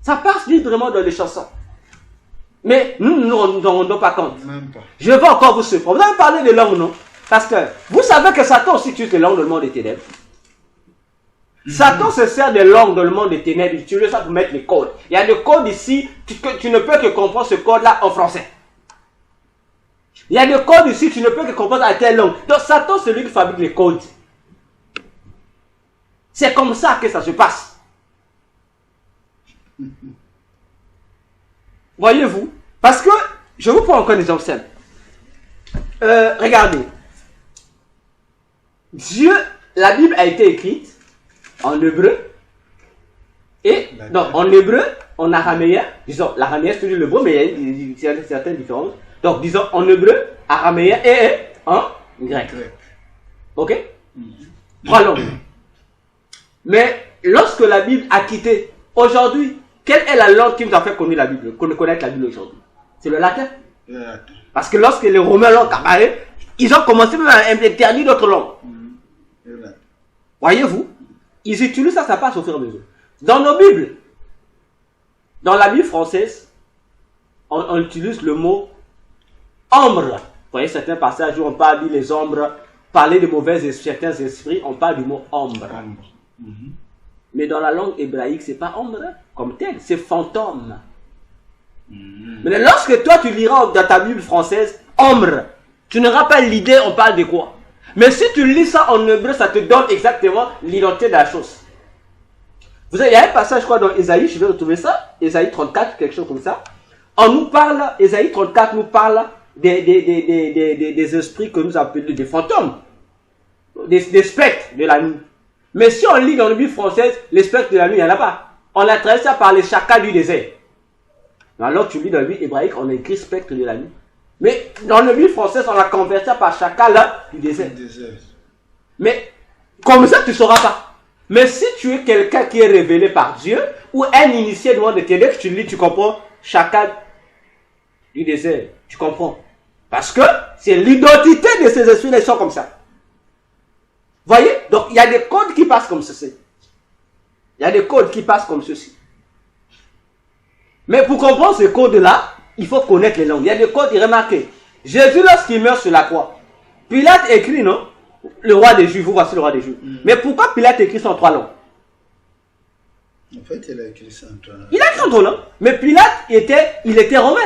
Ça passe librement dans les chansons. Mais nous ne nous rendons pas compte. Même pas. Je vais encore vous surprendre. Vous avez parlé de langue, non? Parce que vous savez que Satan aussi utilise les langues dans le monde des ténèbres. Satan se sert des langues dans le monde des ténèbres. Il utilise ça pour mettre les codes. Il y a des codes ici, tu ne peux que comprendre ce code-là en français. Il y a des codes ici, tu ne peux que comprendre à telle langue. Donc Satan, c'est lui qui fabrique les codes. C'est comme ça que ça se passe. Voyez-vous? Parce que, je vous prends encore des exemples simples. Regardez. Dieu, la Bible a été écrite en hébreu. Et, non, en hébreu, en araméen. Disons, l'araméen c'est toujours l'hébreu, mais il y a certaines différences. Donc, disons, en hébreu, araméen et en grec. Ok? Trois langues. Mais, lorsque la Bible a quitté, aujourd'hui, quelle est la langue qui nous a fait connaître la Bible, connaître la Bible aujourd'hui? C'est le latin. Parce que lorsque les Romains l'ont apparu, ils ont commencé même à interdire d'autres langues. Voyez-vous? Ils utilisent ça, ça passe au fur et à mesure. Dans nos Bibles, dans la Bible française, on utilise le mot ombre. Vous voyez certains passages où on parle de les ombres, parler de certains esprits, on parle du mot ombre. Mais dans la langue hébraïque, c'est pas ombre comme tel, c'est fantôme. Mais lorsque toi tu liras dans ta Bible française, ombre, tu n'auras pas l'idée, on parle de quoi. Mais si tu lis ça en hébreu, ça te donne exactement l'identité de la chose. Il y a un passage, je crois, dans Ésaïe, je vais retrouver ça, Ésaïe 34, quelque chose comme ça. On nous parle, Ésaïe 34 nous parle des esprits que nous appelons des fantômes, des spectres de la nuit. Mais si on lit dans la Bible française, les spectres de la nuit, il n'y en a pas. On a traduit ça par les chacals du désert. Alors tu lis dans la Bible hébraïque, on a écrit spectre de la nuit. Mais dans la Bible française, on a converti ça par chacal du désert. Mais comme ça, tu ne sauras pas. Mais si tu es quelqu'un qui est révélé par Dieu, ou un initié du monde de ténèbres, tu lis, tu comprends, chacal du désert. Tu comprends? Parce que c'est l'identité de ces esprits, ils sont comme ça. Voyez? Donc, il y a des codes qui passent comme ceci. Il y a des codes qui passent comme ceci. Mais pour comprendre ces codes-là, il faut connaître les langues. Il y a des codes, remarquez. Jésus, lorsqu'il meurt sur la croix, Pilate écrit, non? Le roi des Juifs, vous voici le roi des Juifs. Mais pourquoi Pilate écrit ça en trois langues? En fait, il a écrit ça en trois langues. Il a écrit en trois langues. Mais Pilate, il était romain.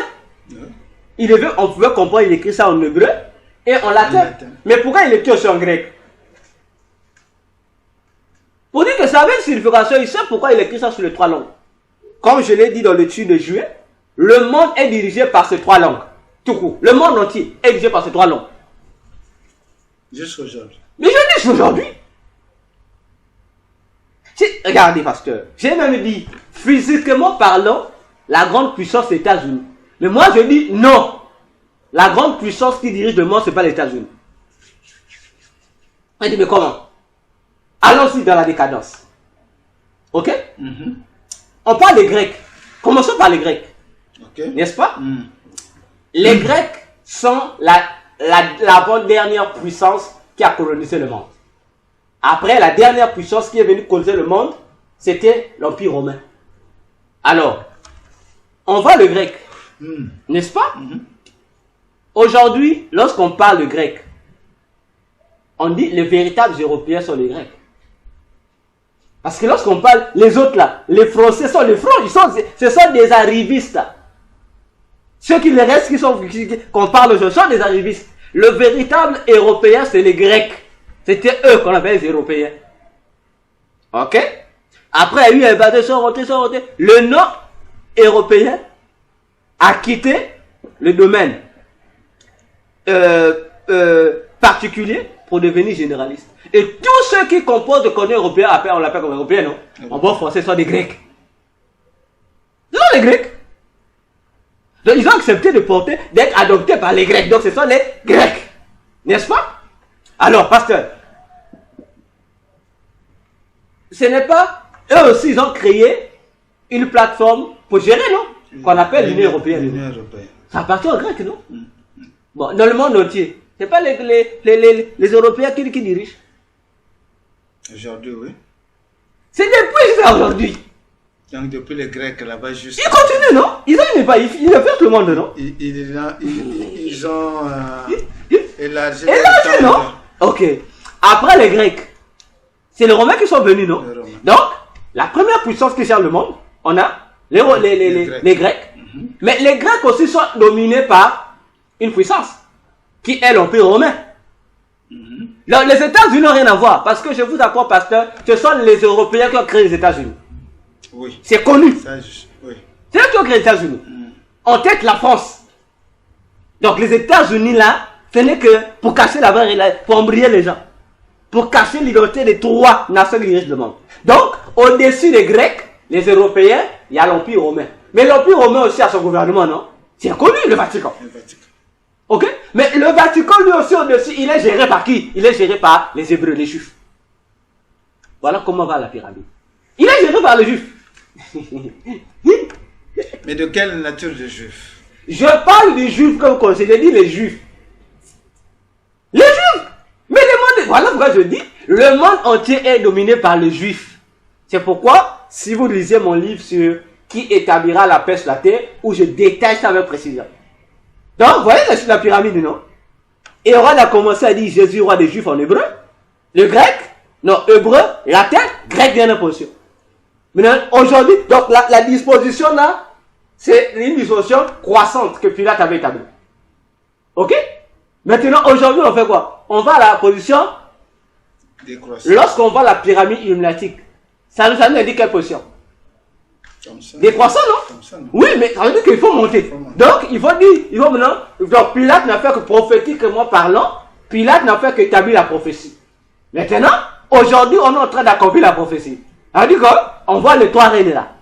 On pouvait comprendre, il écrit ça en hébreu et en latin. Mais pourquoi il écrit aussi en grec? Pour dire que ça avait une signification, il sait pourquoi il écrit ça sur les trois langues. Comme je l'ai dit dans l'étude de juillet, le monde est dirigé par ces trois langues. Tout court. Le monde entier est dirigé par ces trois langues. Jusqu'aujourd'hui. Mais je dis aujourd'hui. Regardez, pasteur. J'ai même dit, physiquement parlant, la grande puissance c'est les États-Unis. Mais moi je dis non. La grande puissance qui dirige le monde, ce n'est pas les États-Unis. On dit, mais comment? Allons-y dans la décadence. Ok? On parle des Grecs. Commençons par les Grecs. Okay. N'est-ce pas? Les Grecs sont l'avant-dernière puissance qui a colonisé le monde. Après, la dernière puissance qui est venue coloniser le monde, c'était l'Empire romain. Alors, on voit le grec. N'est-ce pas? Aujourd'hui, lorsqu'on parle de grec, on dit les véritables Européens sont les Grecs. Parce que lorsqu'on parle, les autres là, les Français sont les Francs, ce sont des arrivistes. Ceux qui les restent, qu'on parle aujourd'hui, sont des arrivistes. Le véritable Européen, c'est les Grecs. C'était eux qu'on appelle les Européens. Ok? Après, il y a eu invadés, sont rentrés. Le non-européen a quitté le domaine particulier pour devenir généraliste. Et tous ceux qui composent le colonies européen, on l'appelle comme européen, non? En bon français, sont des Grecs. Ce sont les Grecs. Donc, ils ont accepté d'être adoptés par les Grecs. Donc, ce sont les Grecs. N'est-ce pas? Alors, pasteur, ce n'est pas... Eux aussi, ils ont créé une plateforme pour gérer, non? Qu'on appelle l'Union européenne. Ça appartient aux Grecs, non? Bon, dans le monde entier. Ce n'est pas les Européens qui dirigent. Aujourd'hui, oui. C'est depuis ça, aujourd'hui. Donc, depuis les Grecs là-bas, juste... Ils continuent, non? Ils ont fait le monde, non? Ils ont élargi, non? Ok. après les Grecs, c'est les Romains qui sont venus, non? Donc, la première puissance qui gère le monde, on a les Grecs. Mais les Grecs aussi sont dominés par une puissance, qui est l'Empire romain. Donc, les États-Unis n'ont rien à voir, parce que je vous apprends, pasteur, ce sont les Européens qui ont créé les États-Unis. Oui. C'est connu. Oui. C'est eux qui ont créé les États-Unis. En tête, la France. Donc, les États-Unis, là, ce n'est que pour cacher la vraie, pour embrayer les gens. Pour cacher l'identité des trois nations qui dirigent le monde. Donc, au-dessus des Grecs, les Européens, il y a l'Empire romain. Mais l'Empire romain aussi a son gouvernement, non? C'est connu, le Vatican. Ok? Mais le Vatican, lui aussi, au-dessus, il est géré par qui? Il est géré par les Hébreux, les Juifs. Voilà comment va la pyramide. Il est géré par les Juifs. Mais de quelle nature de Juifs? Je parle des Juifs comme conseil, je dis les Juifs. Les Juifs! Mais le monde, voilà pourquoi je dis, le monde entier est dominé par les Juifs. C'est pourquoi, si vous lisez mon livre sur qui établira la paix sur la terre, où je détaille ça avec précision. Donc, vous voyez la pyramide, non? Hérode a commencé à dire Jésus, roi des Juifs en hébreu. Le grec, non, hébreu, latin, grec vient en position. Maintenant, aujourd'hui, donc la disposition là, c'est une disposition croissante que Pilate avait établie. Ok? Maintenant, aujourd'hui, on fait quoi? On va à la position. Lorsqu'on va à la pyramide illuminatique, ça nous dit quelle position? Décroissant, non? Ça, non? Oui, mais ça veut dire qu'il faut monter. Donc, il faut maintenant, donc Pilate n'a fait que prophétiquement parlant, Pilate n'a fait qu'établir la prophétie. Maintenant, aujourd'hui, on est en train d'accomplir la prophétie. C'est-à-dire qu'on voit les trois reines là.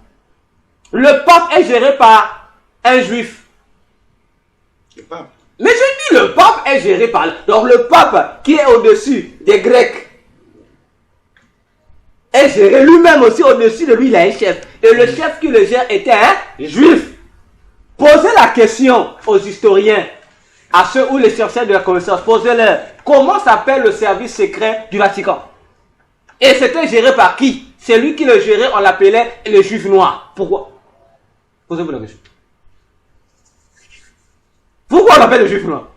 Le pape est géré par un juif. Le pape. Mais je dis le pape est géré par... Donc le pape qui est au-dessus des Grecs est géré lui-même aussi au-dessus de lui, il a un chef. Et le chef qui le gère était un juif. Posez la question aux historiens, à ceux ou les chercheurs de la connaissance, posez-leur, comment s'appelle le service secret du Vatican? Et c'était géré par qui? C'est lui qui le gérait, on l'appelait le juif noir. Pourquoi? Posez-vous la question. Pourquoi on l'appelle le juif noir?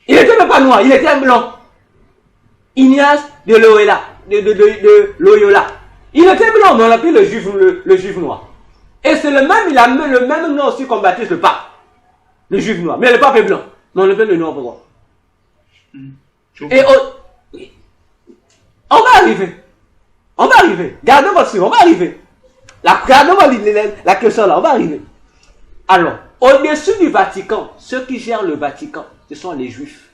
Il n'était même pas noir, il était blanc. Ignace de Loyola. Loyola. Il était blanc, mais on l'appelait le juif noir. Et c'est le même, il a le même nom aussi qu'on baptise le pape. Le juif noir. Mais le pape est blanc. Mais on l'appelle le noir, pourquoi? Et on va arriver. On va arriver. Gardez votre souffle, on va arriver. Gardez la question là, on va arriver. Alors, au-dessus du Vatican, ceux qui gèrent le Vatican, ce sont les Juifs.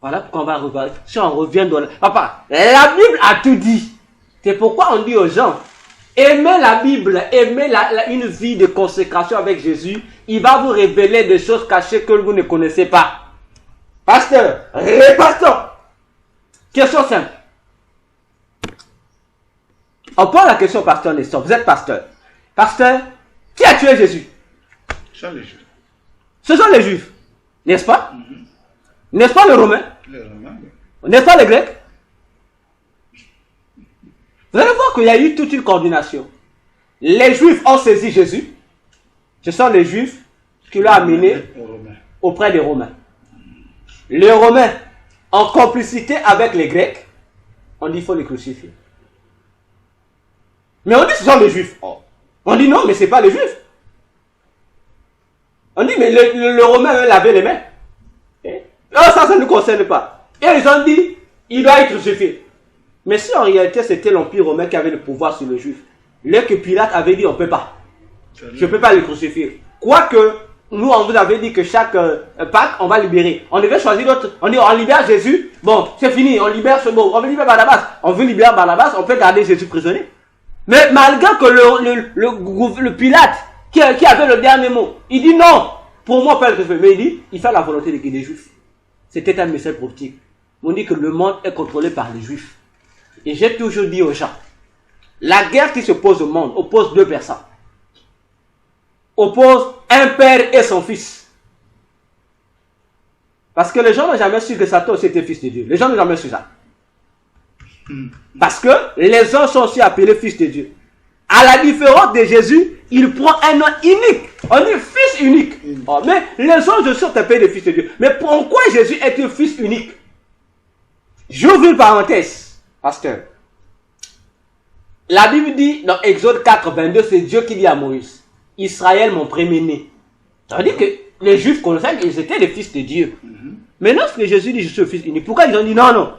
Voilà pourquoi on va revoir. Si on revient dans Papa, la Bible a tout dit. C'est pourquoi on dit aux gens, aimez la Bible, aimez une vie de consécration avec Jésus. Il va vous révéler des choses cachées que vous ne connaissez pas. Pasteur, répartons. Question simple. On pose la question au pasteur Nestor. Vous êtes pasteur. Pasteur, qui a tué Jésus? Ce sont les Juifs. Ce sont les Juifs. N'est-ce pas? N'est-ce pas les Romains? Les Romains. N'est-ce pas les Grecs? Vous allez voir qu'il y a eu toute une coordination. Les Juifs ont saisi Jésus. Ce sont les Juifs qui l'ont amené auprès des Romains. Les Romains, en complicité avec les Grecs, on dit qu'il faut les crucifier. Mais on dit que ce sont les Juifs. On dit non, mais ce n'est pas les Juifs. On dit, mais le Romain veut laver les mains. Ça ne nous concerne pas. Et ils ont dit, il doit être crucifié. Mais si en réalité c'était l'Empire romain qui avait le pouvoir sur les Juifs, là que Pilate avait dit, on ne peut pas. Je ne peux pas le crucifier. Quoique, nous, on vous avait dit que chaque Pâques, on va libérer. On devait choisir d'autres. On dit, on libère Jésus. Bon, c'est fini. On libère ce mot. On veut libérer Barnabas. On veut libérer Barnabas. On peut garder Jésus prisonnier. Mais malgré que le Pilate, qui avait le dernier mot, il dit non. Pour moi, on peut le crucifier. Mais il dit, il fait la volonté des Juifs. C'était un message politique. On dit que le monde est contrôlé par les Juifs. Et j'ai toujours dit aux gens, la guerre qui se pose au monde oppose deux personnes. Oppose un père et son fils. Parce que les gens n'ont jamais su que Satan aussi était fils de Dieu. Les gens n'ont jamais su ça. Parce que les hommes sont aussi appelés fils de Dieu. À la différence de Jésus, il prend un nom unique. On dit fils unique. Oh, mais les anges sont appelés des fils de Dieu. Mais pourquoi Jésus est un fils unique? J'ouvre une parenthèse, pasteur. La Bible dit dans Exode 4, 22, c'est Dieu qui dit à Moïse, Israël mon premier-né. Ça veut dire que les Juifs connaissaient qu'ils étaient les fils de Dieu. Mais lorsque Jésus dit je suis le fils unique, pourquoi ils ont dit non, non?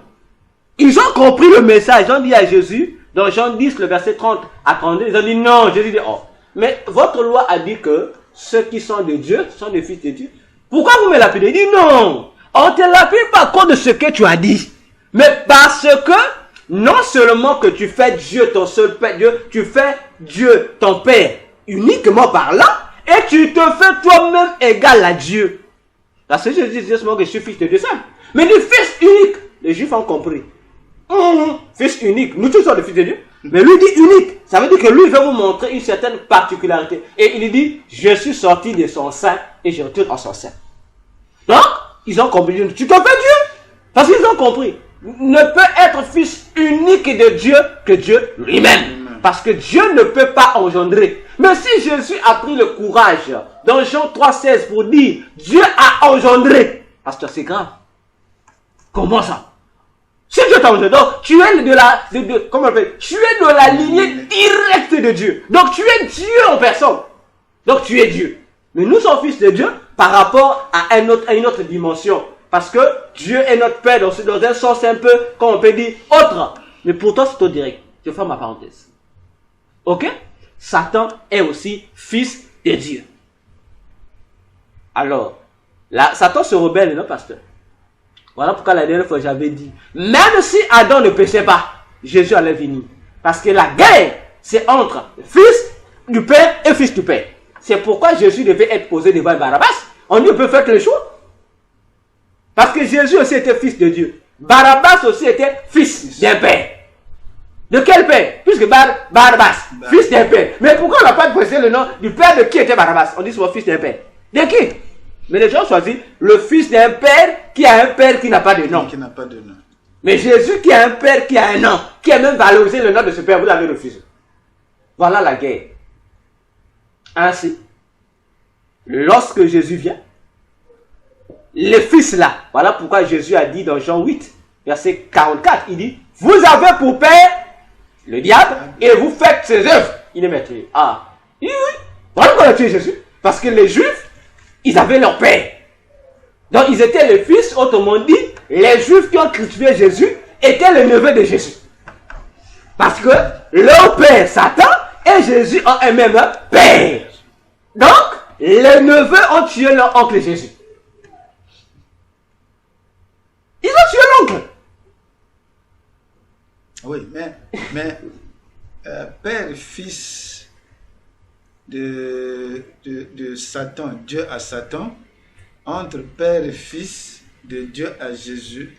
Ils ont compris le message. Ils ont dit à Jésus, dans Jean 10, le verset 30 à 32, ils ont dit non. Jésus dit, oh, mais votre loi a dit que ceux qui sont de Dieu sont des fils de Dieu. Pourquoi vous me lapidez? Il dit non. On ne te lapide pas à cause de ce que tu as dit. Mais parce que, non seulement que tu fais Dieu ton seul Père, Dieu, tu fais Dieu ton Père uniquement par là, et tu te fais toi-même égal à Dieu. Parce que Jésus dit seulement que je suis fils de Dieu simple. Mais le fils unique, les Juifs ont compris. Fils unique, nous tous sommes des fils de Dieu. Mais lui dit unique, ça veut dire que lui il veut vous montrer une certaine particularité. Et il dit, je suis sorti de son sein et je retourne en son sein. Donc, ils ont compris, tu te fais Dieu. Parce qu'ils ont compris. Ne peut être fils unique de Dieu que Dieu lui-même. Parce que Dieu ne peut pas engendrer. Mais si Jésus a pris le courage, dans Jean 3,16 pour dire, Dieu a engendré. Pasteur, c'est grave. Comment ça? Si Dieu t'a engendré, donc tu es comment on appelle? Tu es de la lignée directe de Dieu. Donc tu es Dieu en personne. Donc tu es Dieu. Mais nous sommes fils de Dieu par rapport à une autre dimension. Parce que Dieu est notre Père dans un sens un peu, comme on peut dire, autre. Mais pourtant c'est au direct. Je ferme ma parenthèse. Ok? Satan est aussi fils de Dieu. Alors, là, Satan se rebelle, non, pasteur? Voilà pourquoi la dernière fois j'avais dit, même si Adam ne péchait pas, Jésus allait venir. Parce que la guerre, c'est entre fils du Père et fils du Père. C'est pourquoi Jésus devait être posé devant Barabbas. On dit, on peut faire que le choix. Parce que Jésus aussi était fils de Dieu. Barabbas aussi était fils d'un père. De quel père? Puisque Barabbas, fils d'un père. Mais pourquoi on n'a pas posé le nom du père de qui était Barabbas? On dit c'est mon fils d'un père. De qui? Mais les gens choisissent le fils d'un père qui a un père qui n'a pas de nom. Qui n'a pas de nom. Mais Jésus qui a un père qui a un nom, qui a même valorisé le nom de ce père, vous l'avez refusé. Voilà la guerre. Ainsi, lorsque Jésus vient, les fils là, voilà pourquoi Jésus a dit dans Jean 8, verset 44, il dit, vous avez pour père le diable et vous faites ses œuvres. Il est maître. Ah, oui, oui. Voilà pourquoi il a tué Jésus. Parce que les Juifs, ils avaient leur père. Donc ils étaient les fils, autrement dit, les Juifs qui ont crucifié Jésus étaient les neveux de Jésus. Parce que leur père, Satan, et Jésus ont un même père. Donc, les neveux ont tué leur oncle Jésus. Ils Oui, mais père et fils de Satan, Dieu à Satan, entre père et fils de Dieu à Jésus,